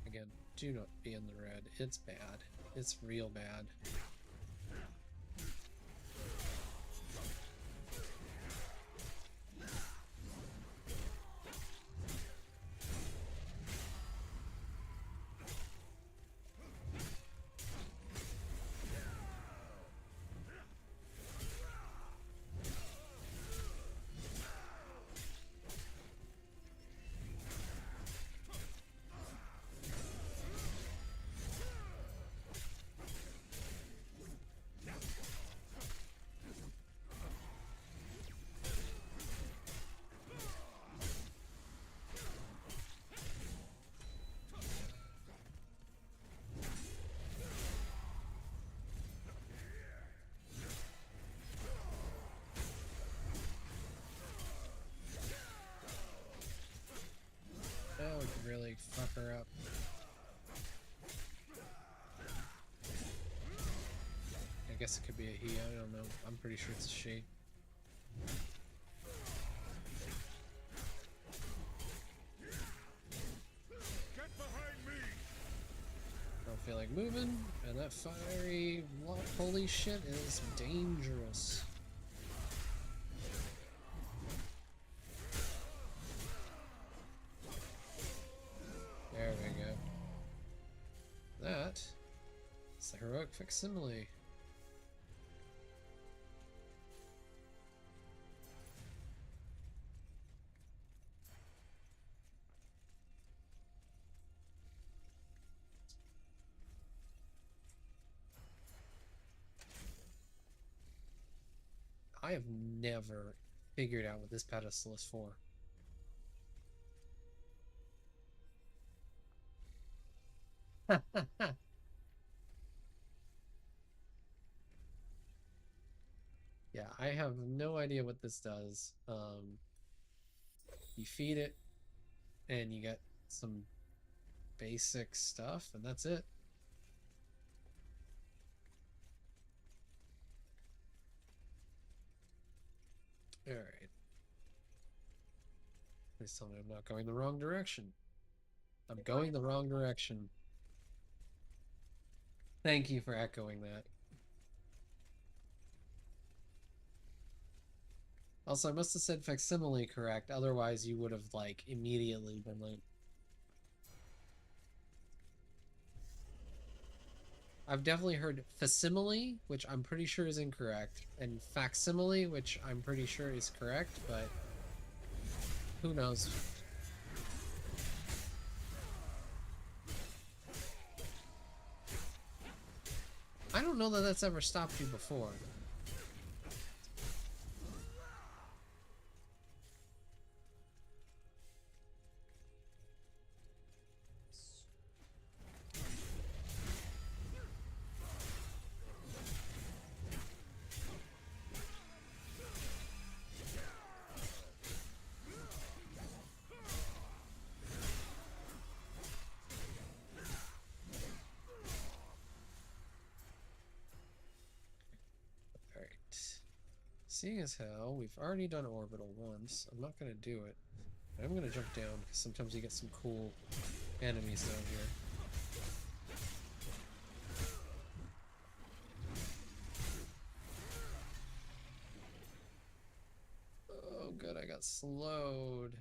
Again, do not be in the red. It's bad. It's real bad. That would really fuck her up. I guess it could be a he, I don't know. I'm pretty sure it's a she. Get behind me! Don't feel like moving, and that fiery holy shit is dangerous. There we go. That is the heroic facsimile. I have never figured out what this pedestal is for. Yeah, I have no idea what this does. You feed it, and you get some basic stuff, and that's it. Alright. Please tell me I'm not going the wrong direction. I'm going the wrong direction. Thank you for echoing that. Also, I must have said facsimile correct, otherwise you would have, like, immediately been like... I've definitely heard facsimile, which I'm pretty sure is incorrect, and facsimile, which I'm pretty sure is correct, but who knows? I don't know that that's ever stopped you before. Seeing as how we've already done orbital once, I'm not going to do it. I'm going to jump down because sometimes you get some cool enemies down here. Oh, good, I got slowed.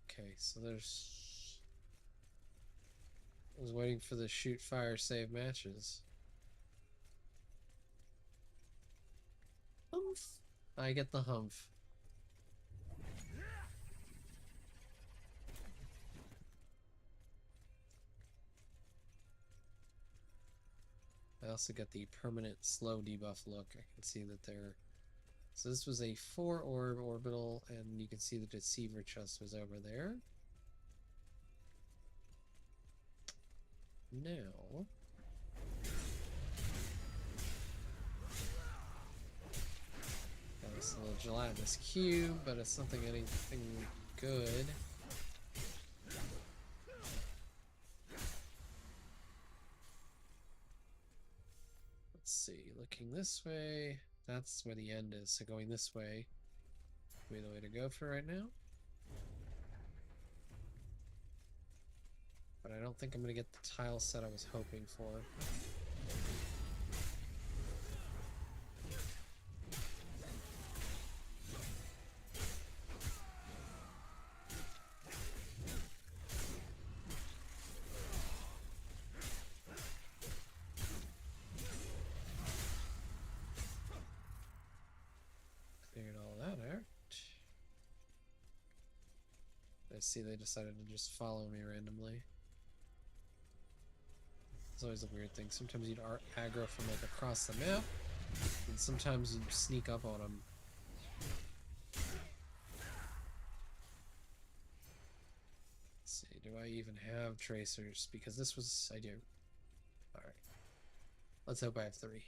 Okay, so there's... I was waiting for the shoot, fire, save matches. Humph. I get the humph. I also get the permanent slow debuff look. I can see that there. So this was a 4-orb orbital, and you can see the Deceiver chest was over there. Now... got this little gelatinous cube, but it's nothing anything good. Let's see, looking this way, that's where the end is, so going this way will be the way to go for right now. But I don't think I'm going to get the tile set I was hoping for. Cleared all that out. I see they decided to just follow me randomly. It's always a weird thing. Sometimes you'd aggro from like across the map, and sometimes you'd sneak up on them. Let's see, do I even have tracers? Because this was... I do. Alright. Let's hope I have 3.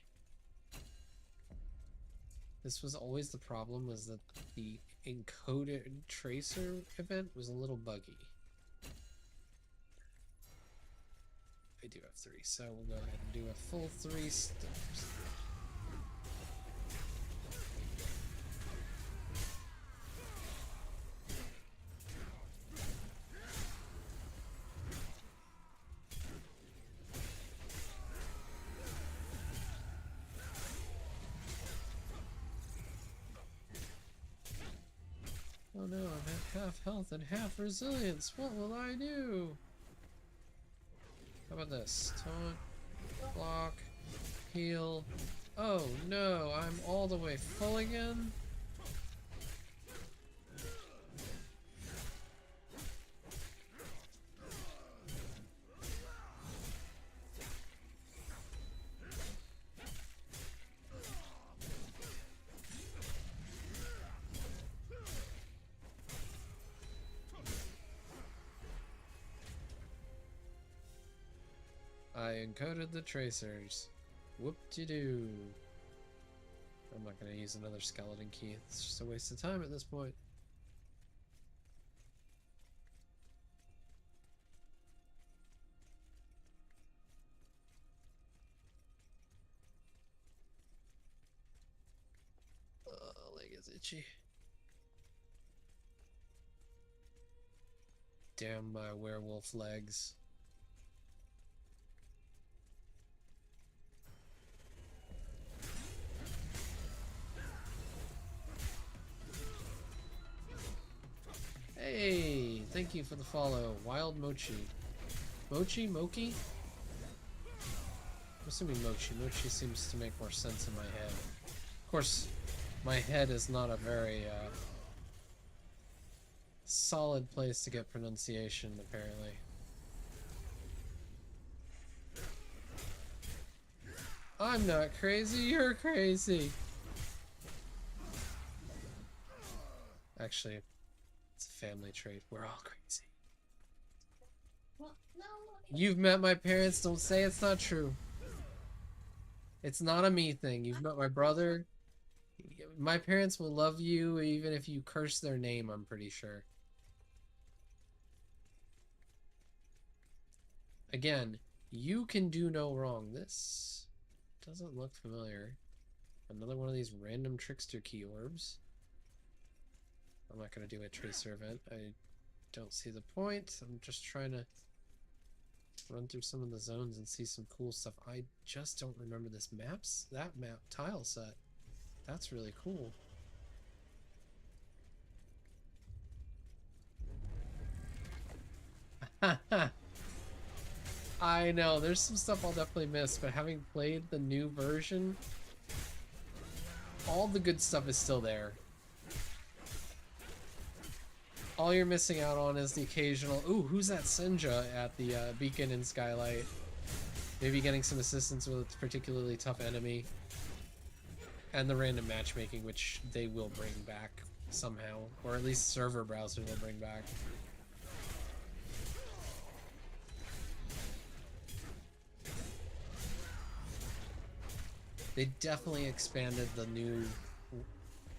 This was always the problem, was that the encoded tracer event was a little buggy. I do have 3, so we'll go ahead and do a full 3 steps. Oh no, I'm at half health and half resilience. What will I do? How about this? Taunt, block, heal. Oh no, I'm all the way full again? I encoded the tracers. Whoop-de-doo. I'm not going to use another skeleton key. It's just a waste of time at this point. Leg is itchy. Damn my werewolf legs. Hey, thank you for the follow, Wild Mochi. Mochi? Moki? I'm assuming Mochi. Mochi seems to make more sense in my head. Of course, my head is not a very solid place to get pronunciation, apparently. I'm not crazy, you're crazy. Actually, it's a family trait. We're all crazy. Well, no. You've met my parents. Don't say it's not true. It's not a me thing. You've met my brother. My parents will love you even if you curse their name, I'm pretty sure. Again, you can do no wrong. This doesn't look familiar. Another one of these random trickster key orbs. I'm not going to do a tracer event. I don't see the point. I'm just trying to run through some of the zones and see some cool stuff. I just don't remember that map tile set. That's really cool. I know, there's some stuff I'll definitely miss, but having played the new version, all the good stuff is still there. All you're missing out on is the occasional, ooh, who's that Senja at the beacon in Skylight? Maybe getting some assistance with a particularly tough enemy. And the random matchmaking, which they will bring back somehow. Or at least server browser will bring back. They definitely expanded the new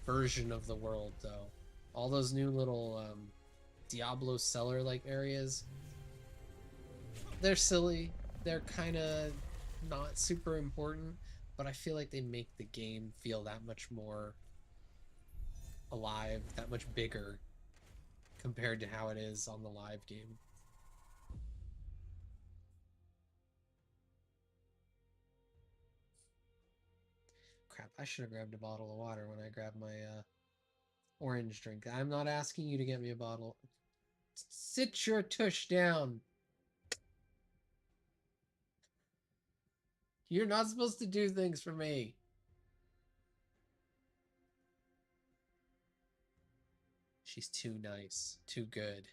version of the world, though. All those new little Diablo cellar-like areas, they're silly. They're kind of not super important, but I feel like they make the game feel that much more alive, that much bigger compared to how it is on the live game. Crap, I should have grabbed a bottle of water when I grabbed my orange drink. I'm not asking you to get me a bottle. Sit your tush down. You're not supposed to do things for me. She's too nice, too good.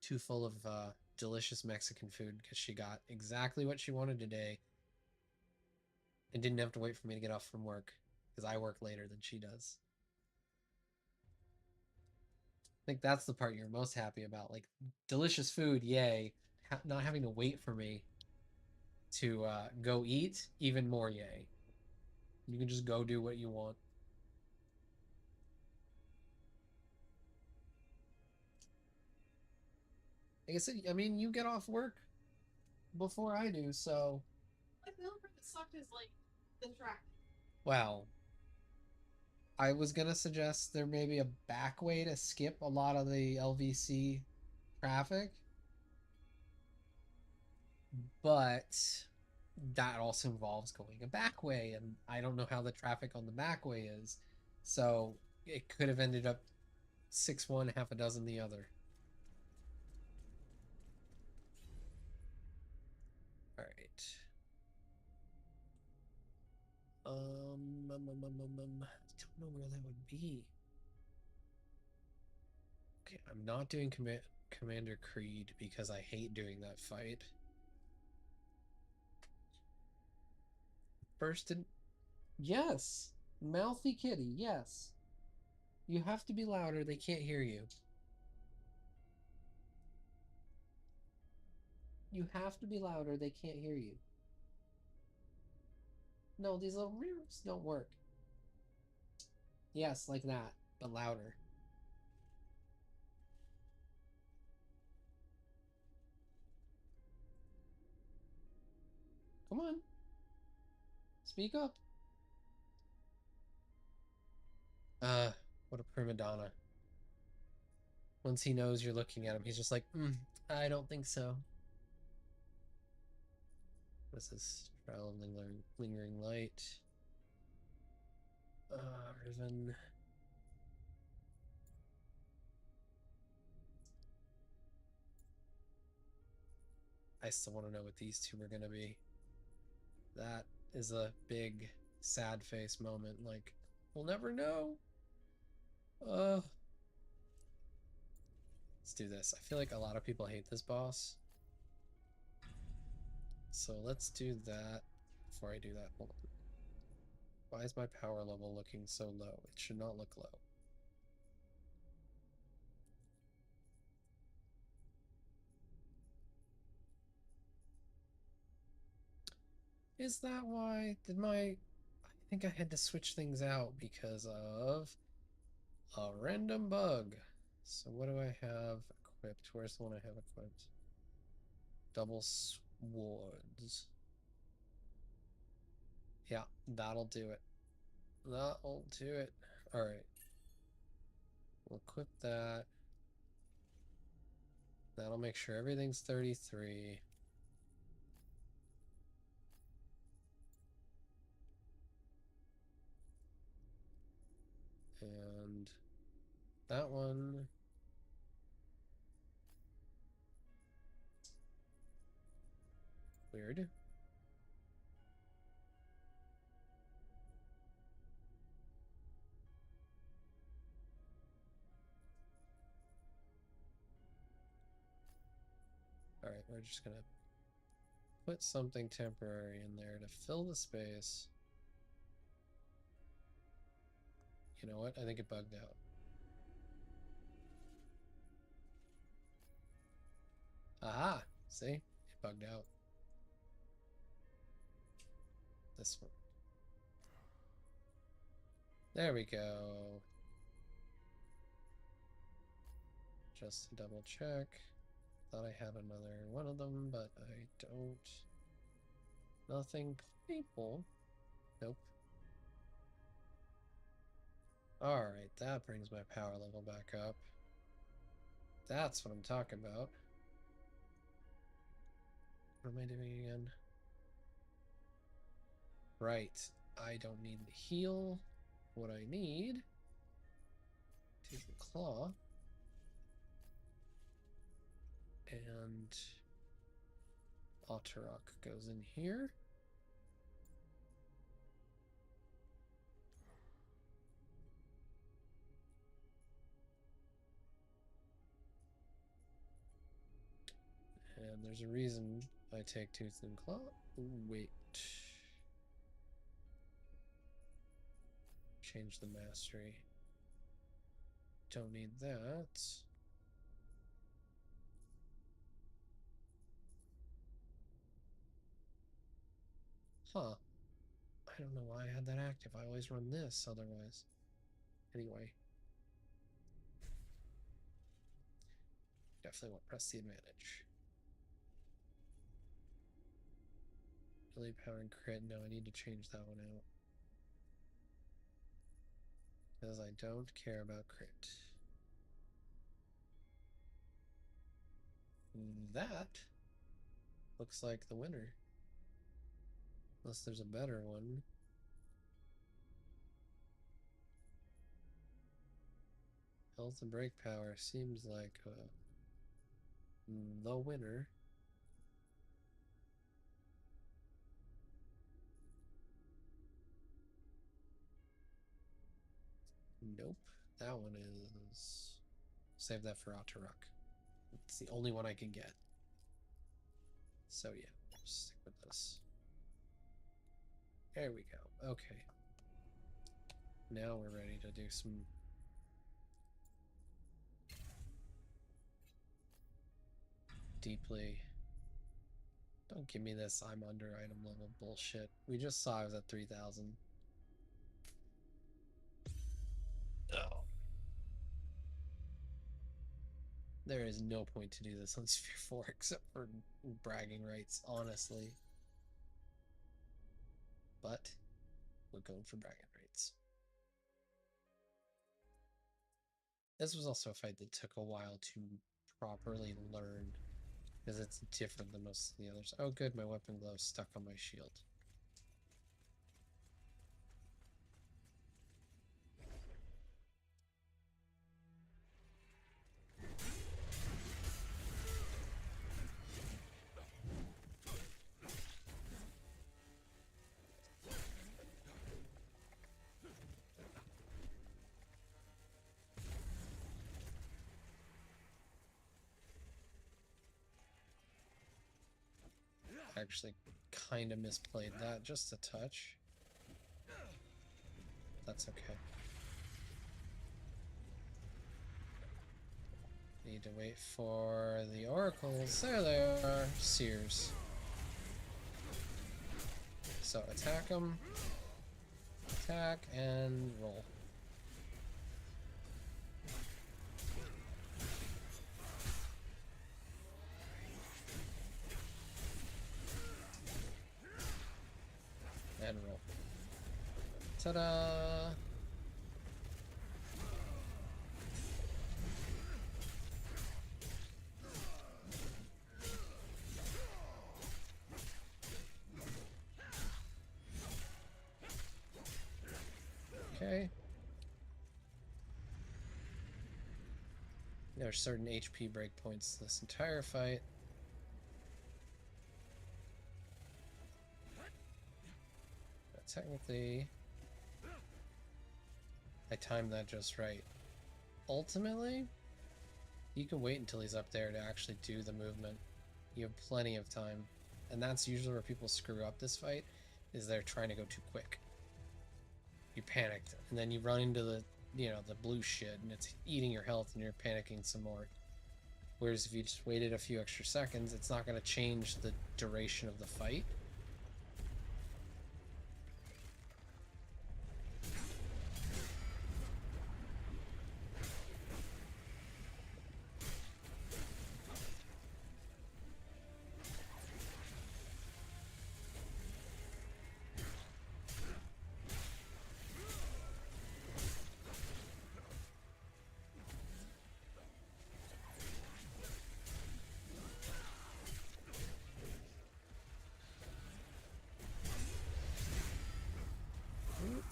Too full of delicious Mexican food because she got exactly what she wanted today and didn't have to wait for me to get off from work because I work later than she does. I think that's the part you're most happy about. Like, delicious food, yay. Not having to wait for me to go eat, even more yay. You can just go do what you want. Like I said, I mean, you get off work before I do, so. Like the only part that sucked is like the track. Well, I was gonna suggest there may be a back way to skip a lot of the LVC traffic, but that also involves going a back way, and I don't know how the traffic on the back way is, so it could have ended up 6-1, half a dozen the other. All right. I don't know where that would be. Okay, I'm not doing Commander Creed because I hate doing that fight. First and yes, mouthy kitty. Yes, you have to be louder. They can't hear you. You have to be louder. They can't hear you. No, these little rears don't work. Yes, like that, but louder. Come on. Speak up. What a prima donna. Once he knows you're looking at him, he's just like, I don't think so. This is Trial of Lingering Light. Riven. I still want to know what these two are going to be. That is a big sad face moment. Like, we'll never know. Let's do this. I feel like a lot of people hate this boss. So let's do that. Before I do that, hold on. Why is my power level looking so low? It should not look low. Is that why? I think I had to switch things out because of a random bug. So what do I have equipped? Where's the one I have equipped? Double swords. Yeah, that'll do it. That'll do it. Alright. We'll equip that. That'll make sure everything's 33. And that one. Weird. Alright, we're just gonna put something temporary in there to fill the space. You know what? I think it bugged out. Aha! See? It bugged out. This one. There we go. Just to double check. Thought I had another one of them, but I don't. Nothing painful. Nope. Alright, that brings my power level back up. That's what I'm talking about. What am I doing again? Right. I don't need the heal. What I need is the claw. And Otterok goes in here. And there's a reason I take Tooth and Claw. Wait. Change the mastery. Don't need that. Huh. I don't know why I had that active. I always run this otherwise. Anyway. Definitely want to press the advantage. Melee power and crit. No, I need to change that one out. Because I don't care about crit. That looks like the winner. Unless there's a better one. Health and break power seems like the winner. Nope. That one is... Save that for Otterok. It's the only one I can get. So yeah, stick with this. There we go. Okay. Now we're ready to do some... deeply... Don't give me this I'm under item level bullshit. We just saw I was at 3,000. Oh. There is no point to do this on Sphere 4 except for bragging rights, honestly. But we're going for bragging rights. This was also a fight that took a while to properly learn, because it's different than most of the others. Oh good, my weapon glove's stuck on my shield. actually kind of misplayed that just a touch. That's okay. Need to wait for the oracles. There they are. Seers. So attack them. Attack and roll. And roll. Ta-da! Okay. There are certain HP breakpoints this entire fight. But technically, I timed that just right. Ultimately, you can wait until he's up there to actually do the movement. You have plenty of time. And that's usually where people screw up this fight, is they're trying to go too quick. You panicked, and then you run into the, you know, the blue shit, and it's eating your health, and you're panicking some more. Whereas if you just waited a few extra seconds, it's not going to change the duration of the fight.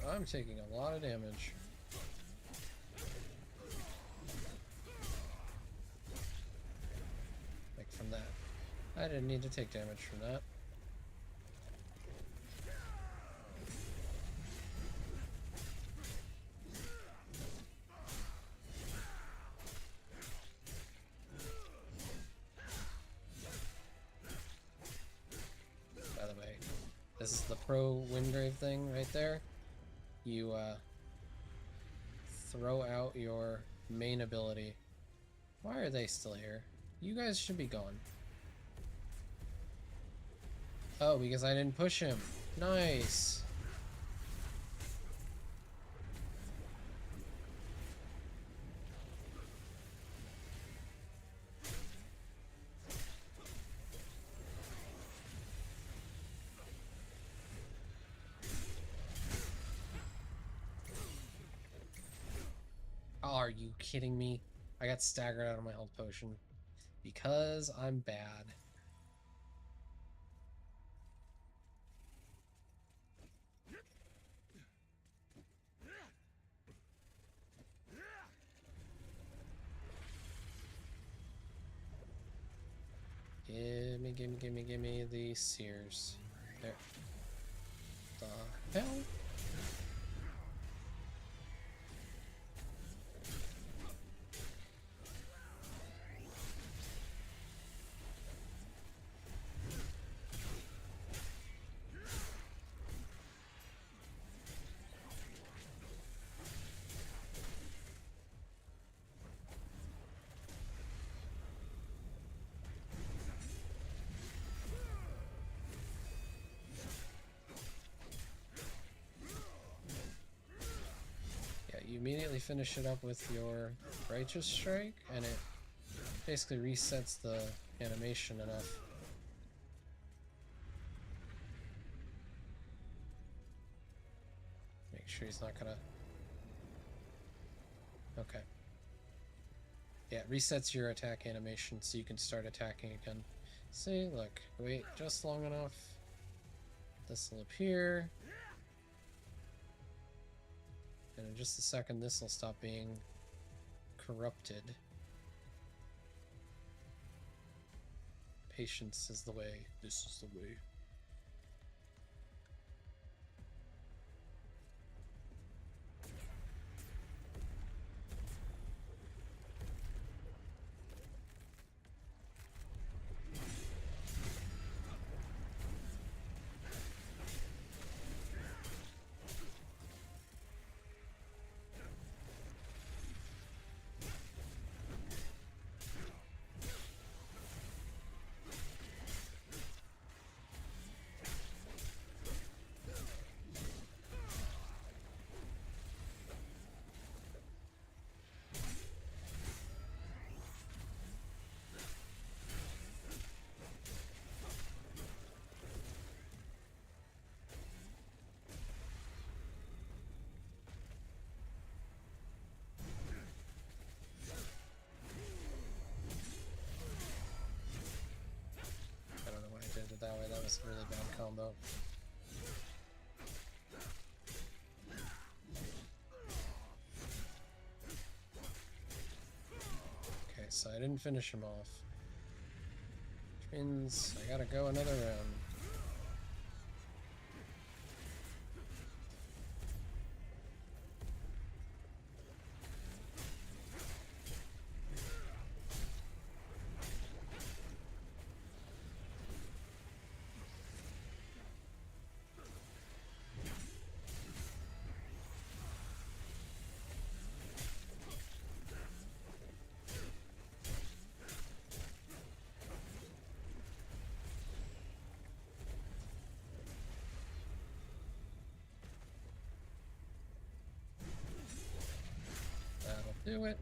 I'm taking a lot of damage. Like from that. I didn't need to take damage from that. By the way, this is the pro Wingrave thing right there. You throw out your main ability. Why are they still here? You guys should be gone. Oh, because I didn't push him. Nice. Are you kidding me? I got staggered out of my health potion. Because I'm bad. Gimme the Sears. There. The hell? You immediately finish it up with your Righteous Strike, and it basically resets the animation enough. Make sure he's not gonna... Okay. Yeah, it resets your attack animation so you can start attacking again. See, look, wait just long enough. This will appear. And in just a second, this will stop being corrupted. Patience is the way. This is the way. was a really bad combo. Okay, so I didn't finish him off. Which means I gotta go another round. Do it.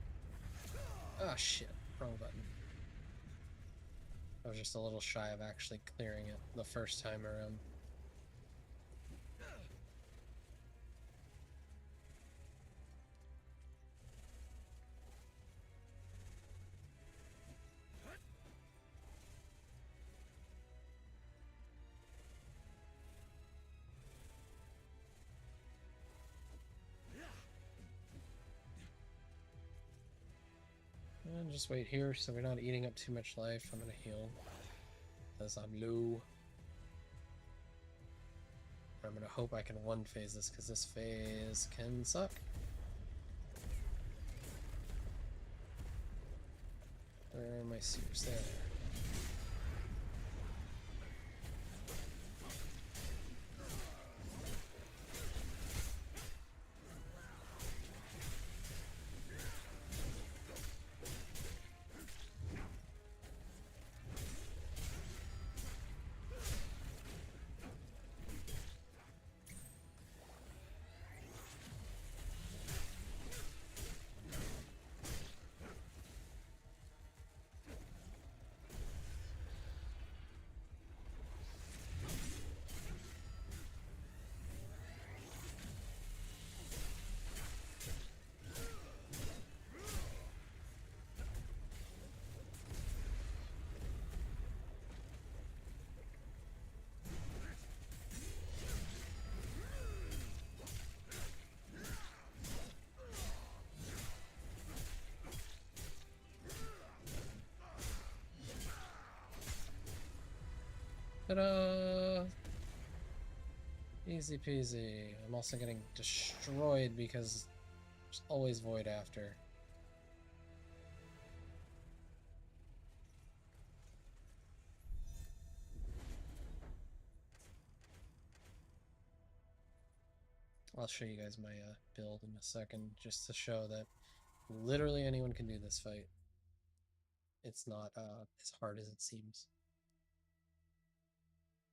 Oh shit, wrong button. I was just a little shy of actually clearing it the first time around. And just wait here so we're not eating up too much life. I'm gonna heal because I'm low. I'm gonna hope I can one phase this because this phase can suck. Where are my seers? There. Ta-da! Easy peasy. I'm also getting destroyed because there's always void after. I'll show you guys my build in a second, just to show that literally anyone can do this fight. It's not as hard as it seems.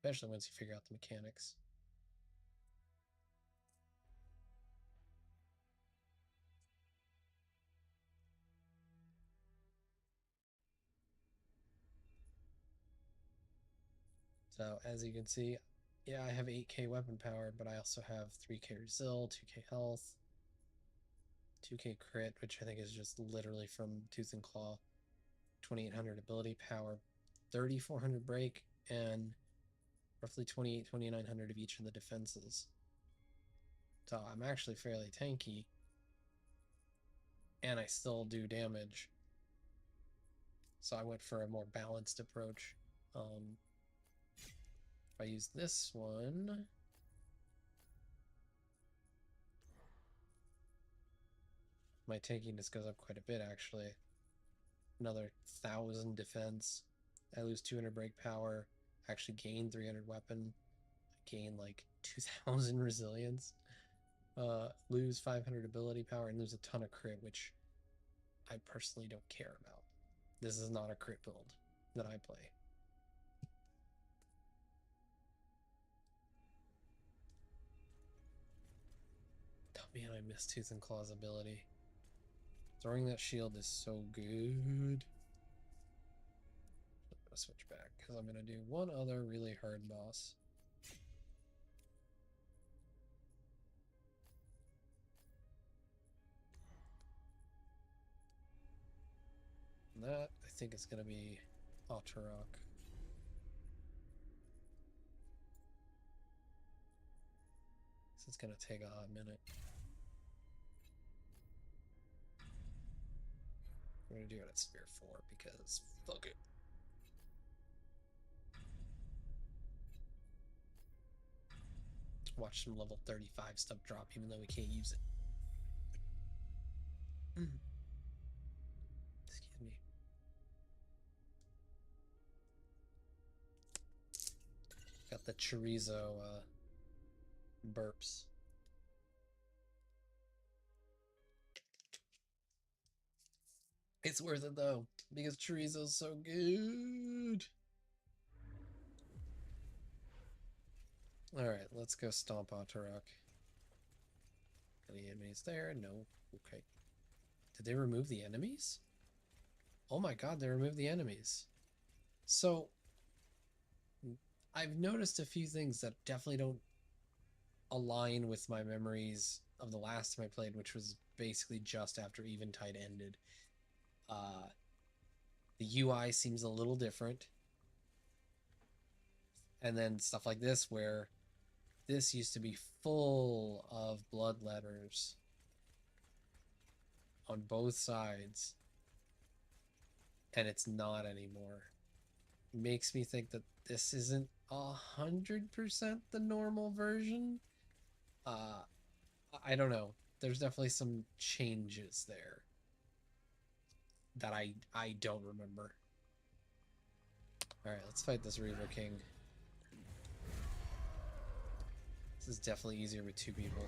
Especially once you figure out the mechanics. So as you can see, yeah, I have 8k weapon power, but I also have 3k resil, 2k health, 2k crit, which I think is just literally from Tooth and Claw, 2800 ability power, 3400 break, and roughly 2900 of each of the defenses. So I'm actually fairly tanky, and I still do damage. So I went for a more balanced approach. If I use this one, my tanking just goes up quite a bit actually. Another 1000 defense. I lose 200 break power. Actually gain 300 weapon. I gain like 2000 resilience. Lose 500 ability power and lose a ton of crit, which I personally don't care about. This is not a crit build that I play. Oh man, I miss Tooth and Claw's ability. Throwing that shield is so good. I'm gonna switch back because I'm gonna do one other really hard boss. And that I think is gonna be Autorok. It's gonna take a hot minute. We're gonna do it at Sphere 4 because fuck it. Watch some level 35 stuff drop even though we can't use it. Excuse me. Got the chorizo burps. It's worth it though, because chorizo's so good. Alright, let's go stomp Atarok. Any enemies there? No. Okay. Did they remove the enemies? Oh my god, they removed the enemies. So, I've noticed a few things that definitely don't align with my memories of the last time I played, which was basically just after Eventide ended. The UI seems a little different. And then stuff like this, where this used to be full of blood letters on both sides, and it's not anymore. Makes me think that this isn't 100% the normal version. I don't know. There's definitely some changes there that I don't remember. Alright, let's fight this Reaver King. This is definitely easier with 2 people.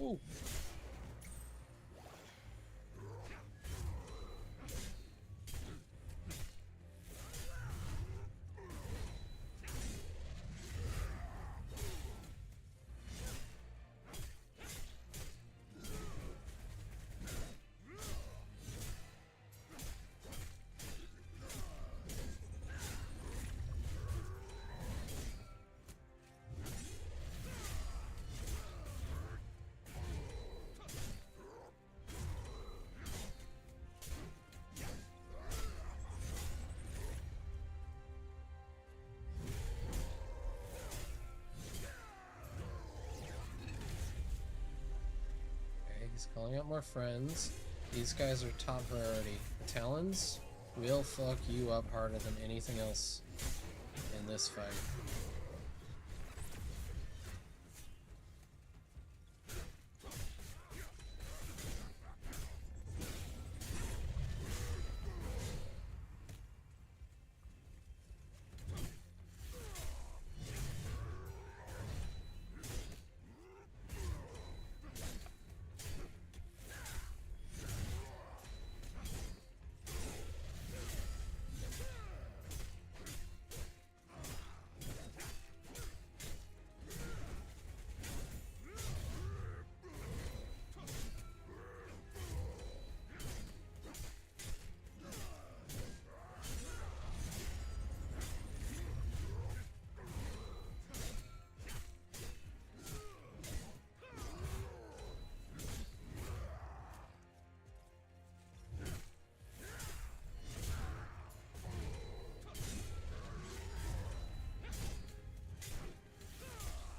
Ooh. He's calling out more friends. These guys are top priority. The Talons will fuck you up harder than anything else in this fight.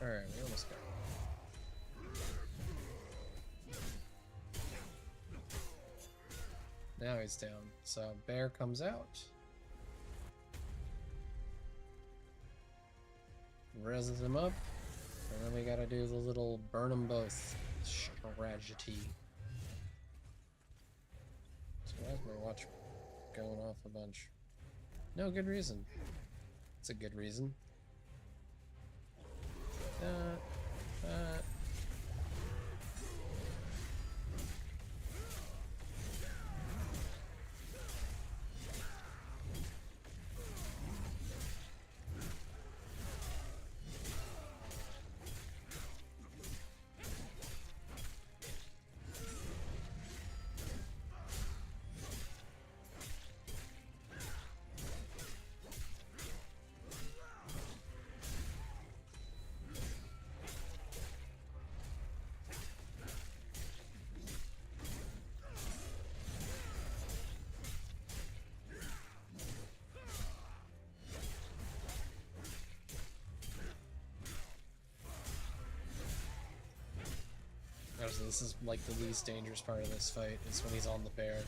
Alright, we almost got it. Now he's down. So Bear comes out. Reses him up. And then we gotta do the little burn them both strategy. So why is my watch going off a bunch? No good reason. It's a good reason. honestly. This is like the least dangerous part of this fight, is when he's on the bear.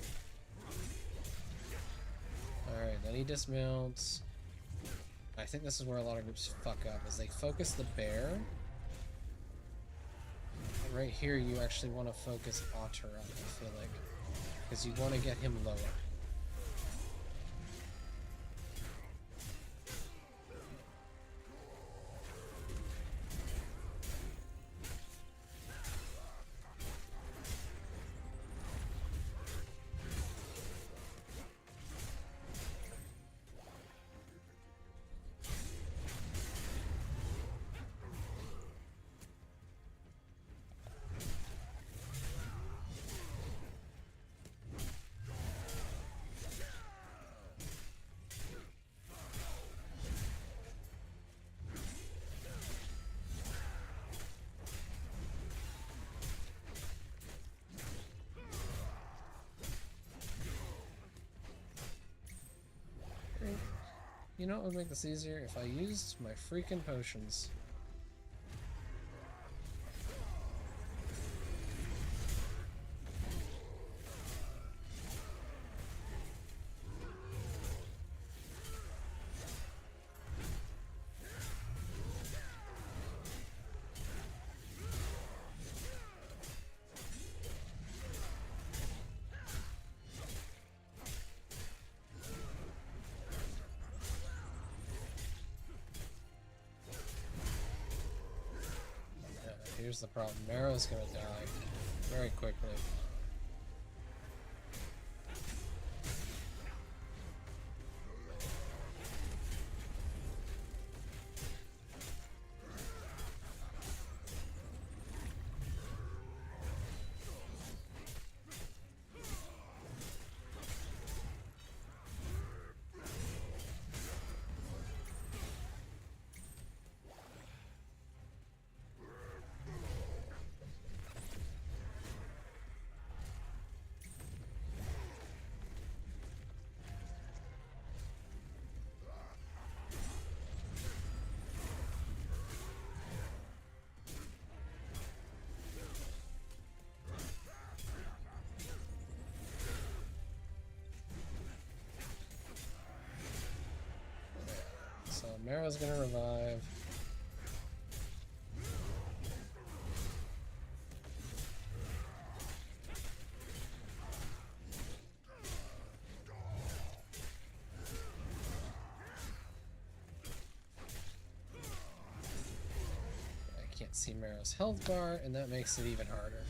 Alright, then he dismounts. I think this is where a lot of groups fuck up, is they focus the bear. And right here, you actually want to focus Otter up, I feel like. Because you want to get him lower. You know what would make this easier? If I used my freaking potions. Here's the problem. Marrow's gonna die very quickly. So Marrow's gonna revive. I can't see Marrow's health bar, and that makes it even harder.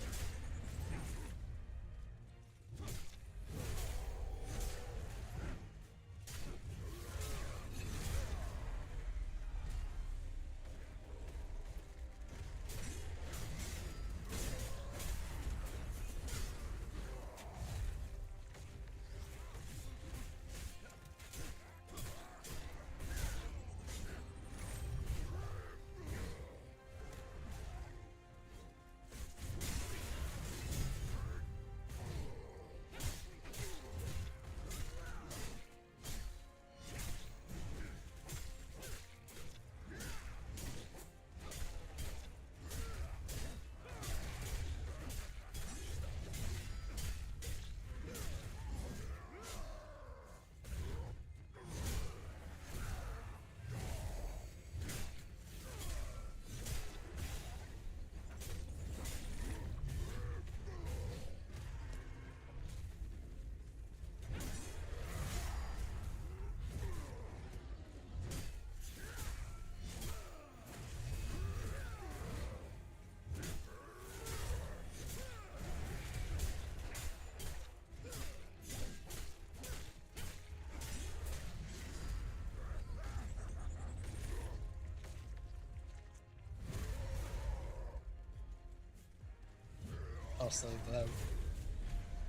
Also, the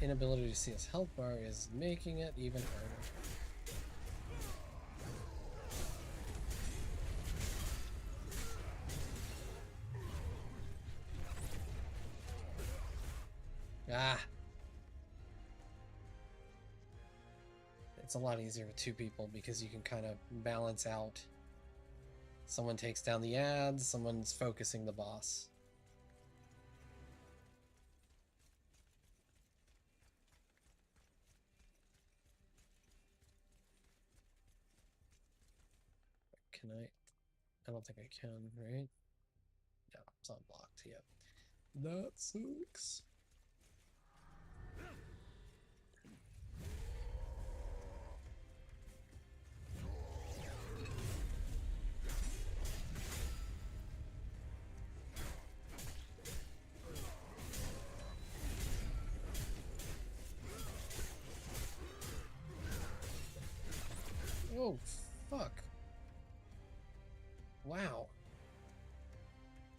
inability to see his health bar is making it even harder. Ah! It's a lot easier with two people because you can kind of balance out. Someone takes down the ads, someone's focusing the boss. Can I? I don't think I can, right? No, it's unblocked. Yep. That sucks. Oh, fuck. Wow.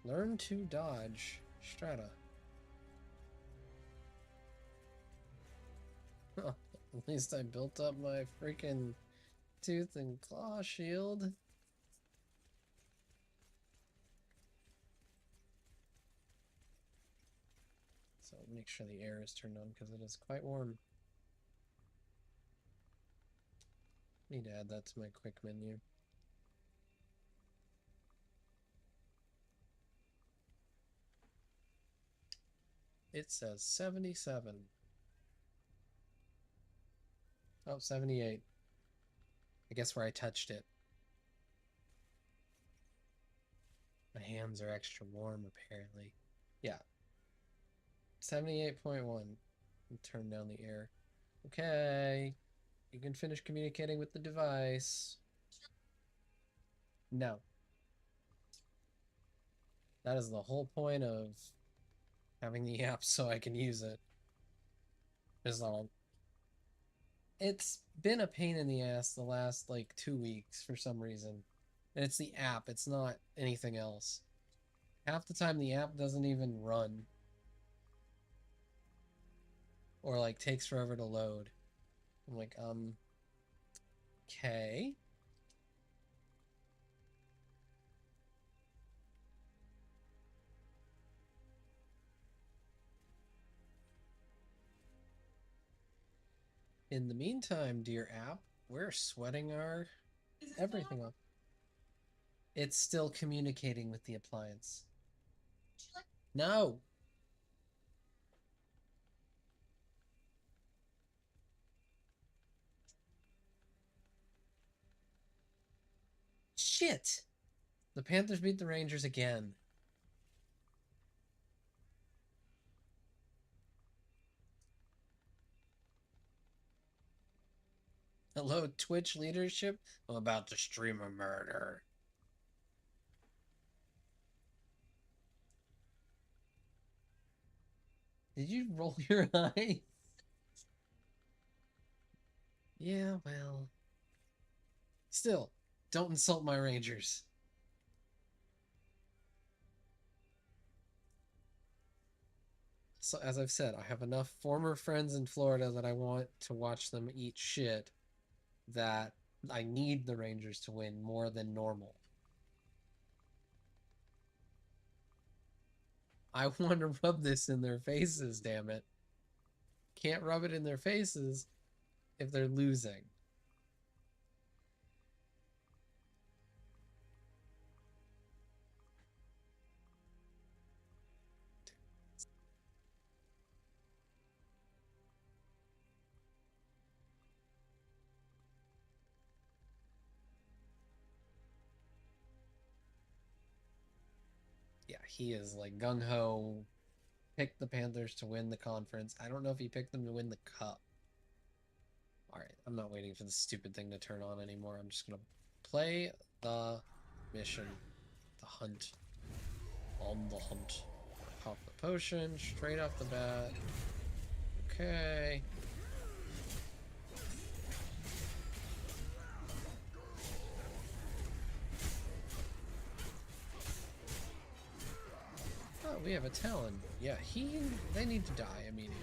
Learn to dodge. Strata. At least I built up my freaking tooth and claw shield. So make sure the air is turned on because it is quite warm. Need to add that to my quick menu. It says 77. Oh, 78. I guess where I touched it. My hands are extra warm, apparently. Yeah. 78.1. Turn down the air. Okay. You can finish communicating with the device. No. That is the whole point of having the app so I can use it. Is all. It's been a pain in the ass the last like 2 weeks for some reason. And it's the app, it's not anything else. Half the time the app doesn't even run. Or like takes forever to load. I'm like, okay. In the meantime, dear app, we're sweating our everything up. It's still communicating with the appliance. No! Shit! The Panthers beat the Rangers again. Hello, Twitch leadership? I'm about to stream a murder. Did you roll your eye? Yeah, well. Still, don't insult my Rangers. So, as I've said, I have enough former friends in Florida that I want to watch them eat shit that I need the Rangers to win more than normal. I want to rub this in their faces, damn it. Can't rub it in their faces if they're losing. Yeah, he is like gung-ho. Picked the Panthers to win the conference. I don't know if he picked them to win the cup. Alright, I'm not waiting for the stupid thing to turn on anymore. I'm just gonna play the mission. The hunt. On the hunt. Pop the potion straight off the bat. Okay. Oh, we have a Talon. Yeah, they need to die immediately.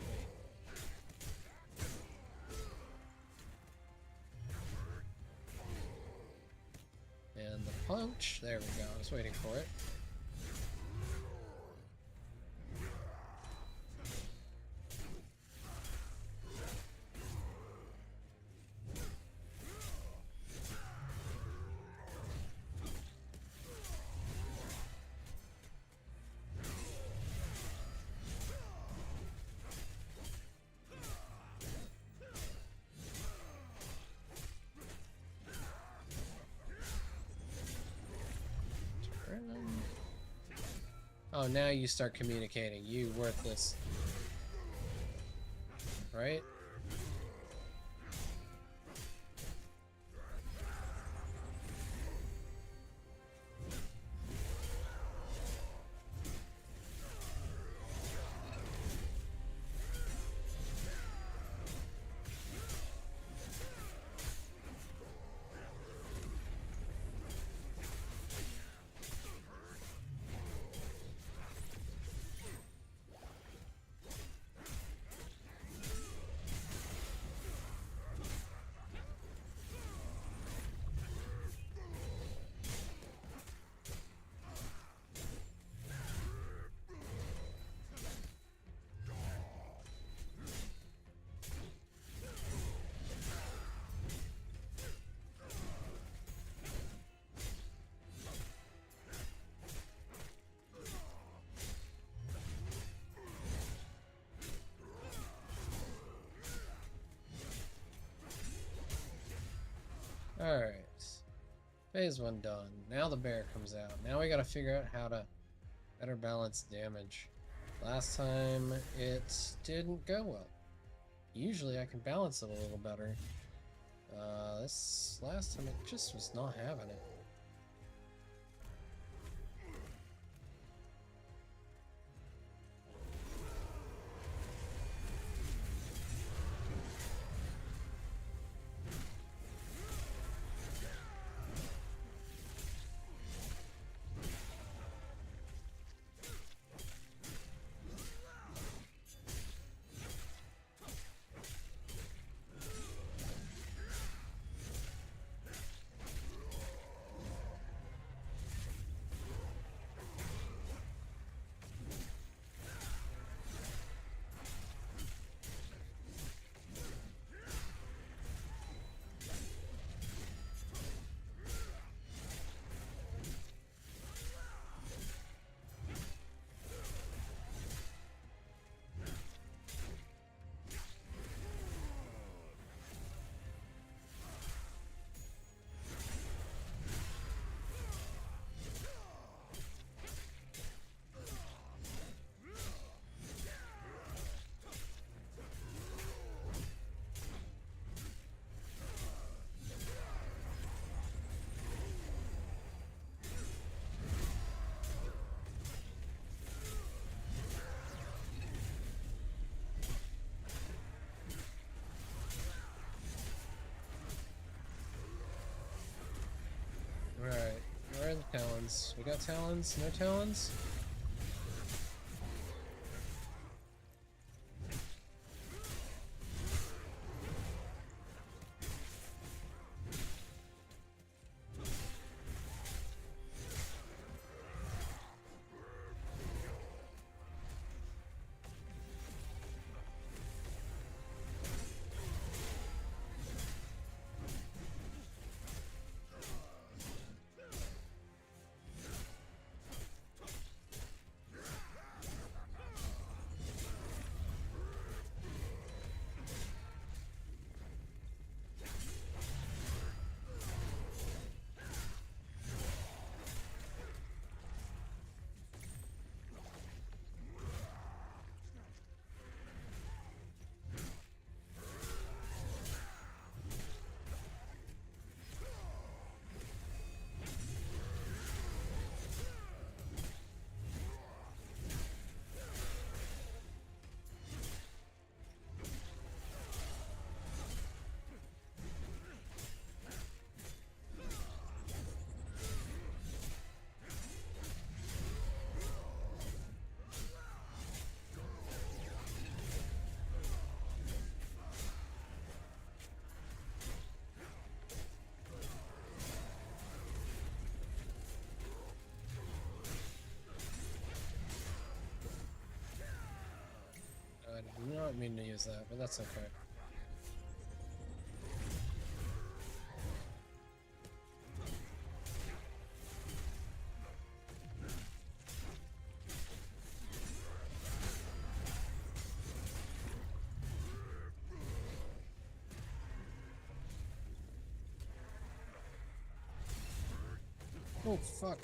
And the punch. There we go. I was waiting for it. Run. Oh, now you start communicating. You worthless. Right? Alright. Phase 1 done. Now the bear comes out. Now we gotta figure out how to better balance damage. Last time it didn't go well. Usually I can balance it a little better. This last time it just was not having it. Alright, where are the talons? We got talons? No talons? I did not mean to use that, but that's okay. Oh, fuck.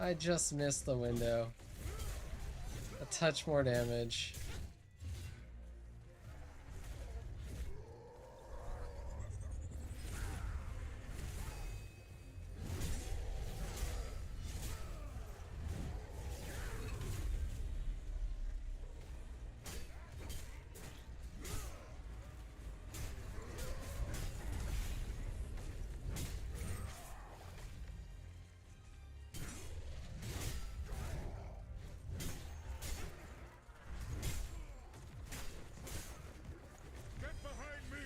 I just missed the window. A touch more damage. Get behind me!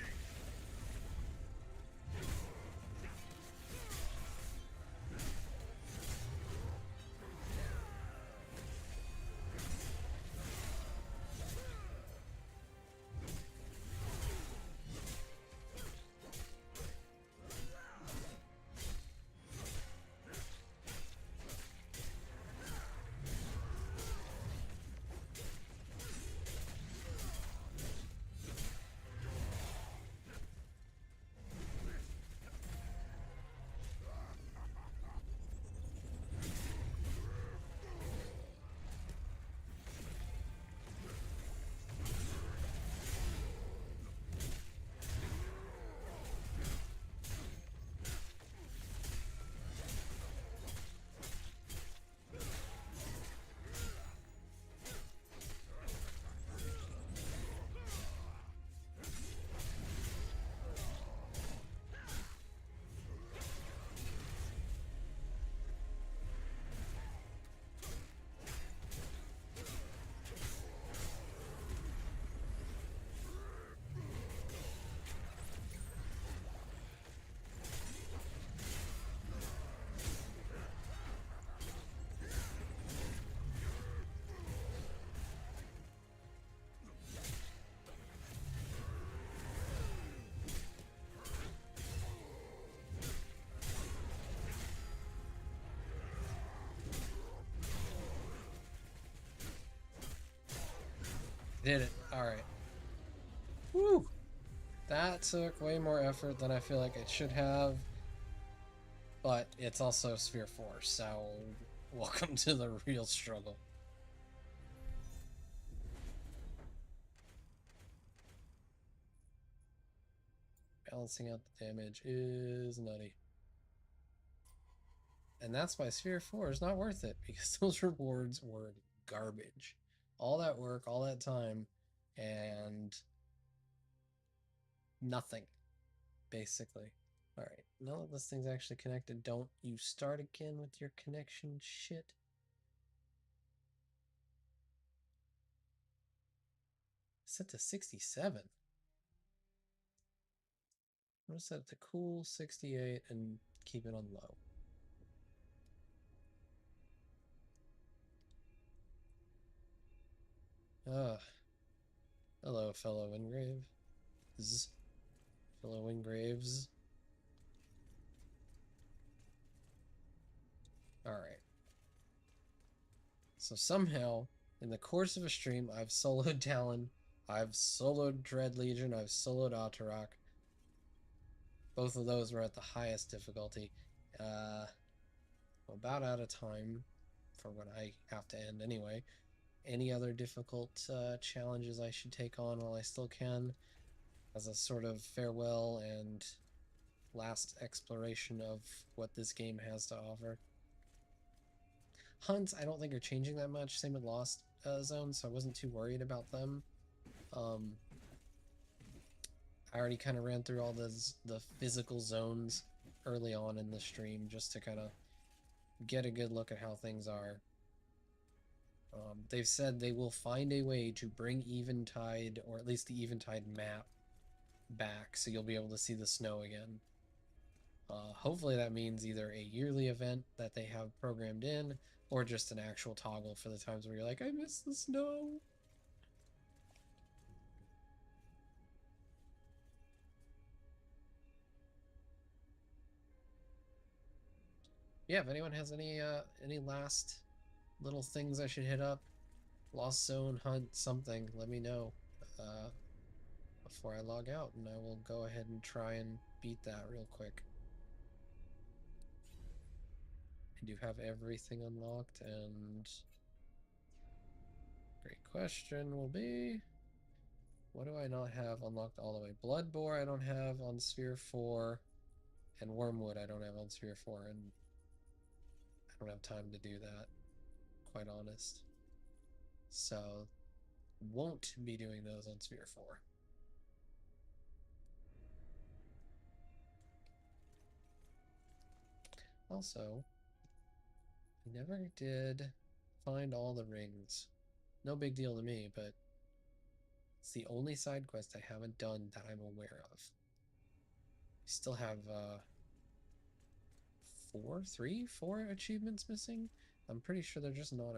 Did it. Alright. Woo! That took way more effort than I feel like it should have. But it's also Sphere 4, so welcome to the real struggle. Balancing out the damage is nutty. And that's why Sphere 4 is not worth it, because those rewards were garbage. All that work, all that time, and nothing, basically. Alright, now that this thing's actually connected, don't you start again with your connection shit. Set to 67. I'm gonna set it to cool 68 and keep it on low. Hello, fellow Wingraves. Fellow Wingraves. Alright. So somehow, in the course of a stream, I've soloed Talon, I've soloed Dread Legion, I've soloed Atarak. Both of those were at the highest difficulty. I'm about out of time for what I have to end anyway. Any other difficult challenges I should take on while I still can, as a sort of farewell and last exploration of what this game has to offer? Hunts, I don't think are changing that much. Same with Lost Zones, so I wasn't too worried about them. I already kind of ran through all the physical zones early on in the stream just to kind of get a good look at how things are. They've said they will find a way to bring Eventide, or at least the Eventide map, back, so you'll be able to see the snow again. Hopefully that means either a yearly event that they have programmed in, or just an actual toggle for the times where you're like, I miss the snow. Yeah, if anyone has any last little things I should hit up, Lost Zone, Hunt, something, let me know before I log out, and I will go ahead and try and beat that real quick. I do have everything unlocked, and great question will be, what do I not have unlocked all the way? Bloodbore I don't have on Sphere 4, and Wormwood I don't have on Sphere 4, and I don't have time to do that, quite honest. So, won't be doing those on Sphere 4. Also, I never did find all the rings. No big deal to me, but it's the only side quest I haven't done that I'm aware of. I still have four achievements missing. I'm pretty sure they're just not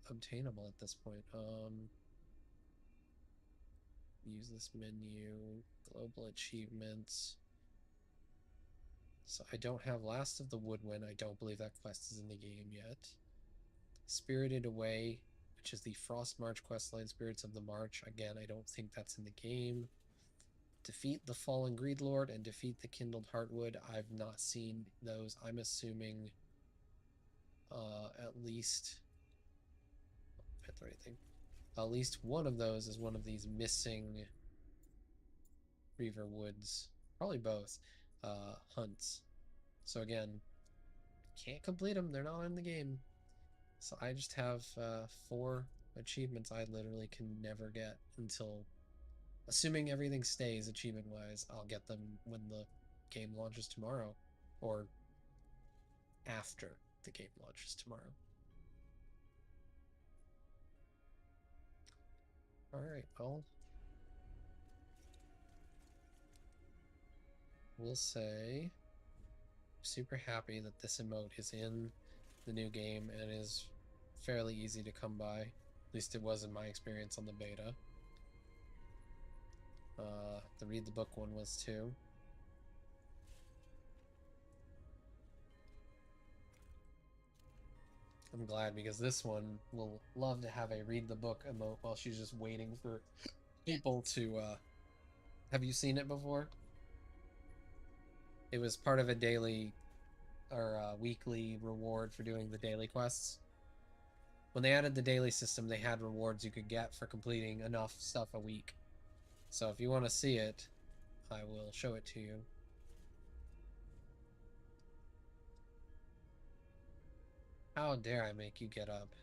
obtainable at this point. Use this menu, global achievements. So I don't have Last of the Woodwind. I don't believe that quest is in the game yet. Spirited Away, which is the Frost March questline, Spirits of the March. Again, I don't think that's in the game. Defeat the Fallen Greedlord and defeat the Kindled Heartwood. I've not seen those. I'm assuming at least the right thing. At least one of those is one of these missing Reaver Woods. Probably both. Hunts. So again, can't complete them. They're not in the game. So I just have 4 achievements I literally can never get until, assuming everything stays achievement-wise, I'll get them when the game launches tomorrow. Or after the game launches tomorrow. Alright, well, we'll say super happy that this emote is in the new game and is fairly easy to come by. At least it was in my experience on the beta. The read the book one was too. I'm glad, because this one will love to have a read the book emote while she's just waiting for people to have you seen it before? It was part of a daily or weekly reward for doing the daily quests. When they added the daily system, they had rewards you could get for completing enough stuff a week. So if you want to see it, I will show it to you. How dare I make you get up?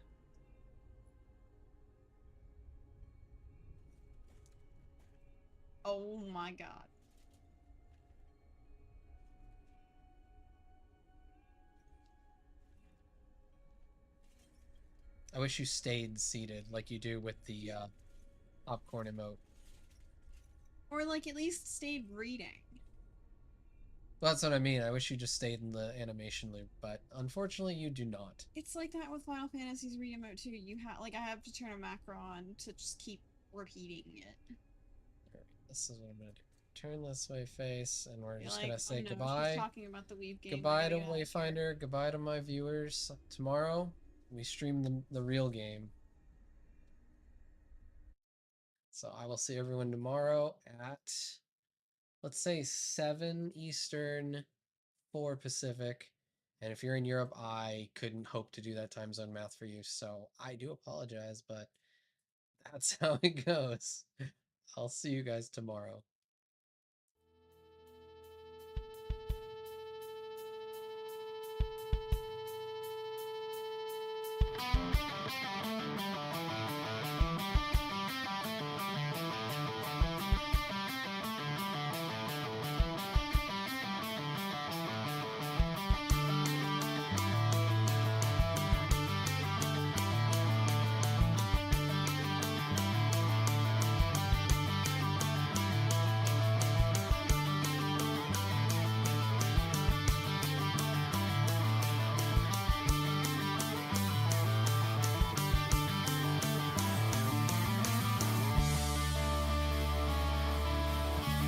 Oh my god. I wish you stayed seated like you do with the popcorn emote. Or like at least stayed reading. Well, that's what I mean. I wish you just stayed in the animation loop, but unfortunately you do not. It's like that with Final Fantasy's read emote too. You have like I have to turn a macro on to just keep repeating it. Alright, this is what I'm gonna do. Turn this way face, and we're just Like, gonna say oh no, goodbye. she's talking about the Weave game. Goodbye to Wayfinder, goodbye to my viewers. Tomorrow, we stream the real game. So I will see everyone tomorrow at, let's say, 7 Eastern, 4 Pacific. And if you're in Europe, I couldn't hope to do that time zone math for you. So I do apologize, but that's how it goes. I'll see you guys tomorrow.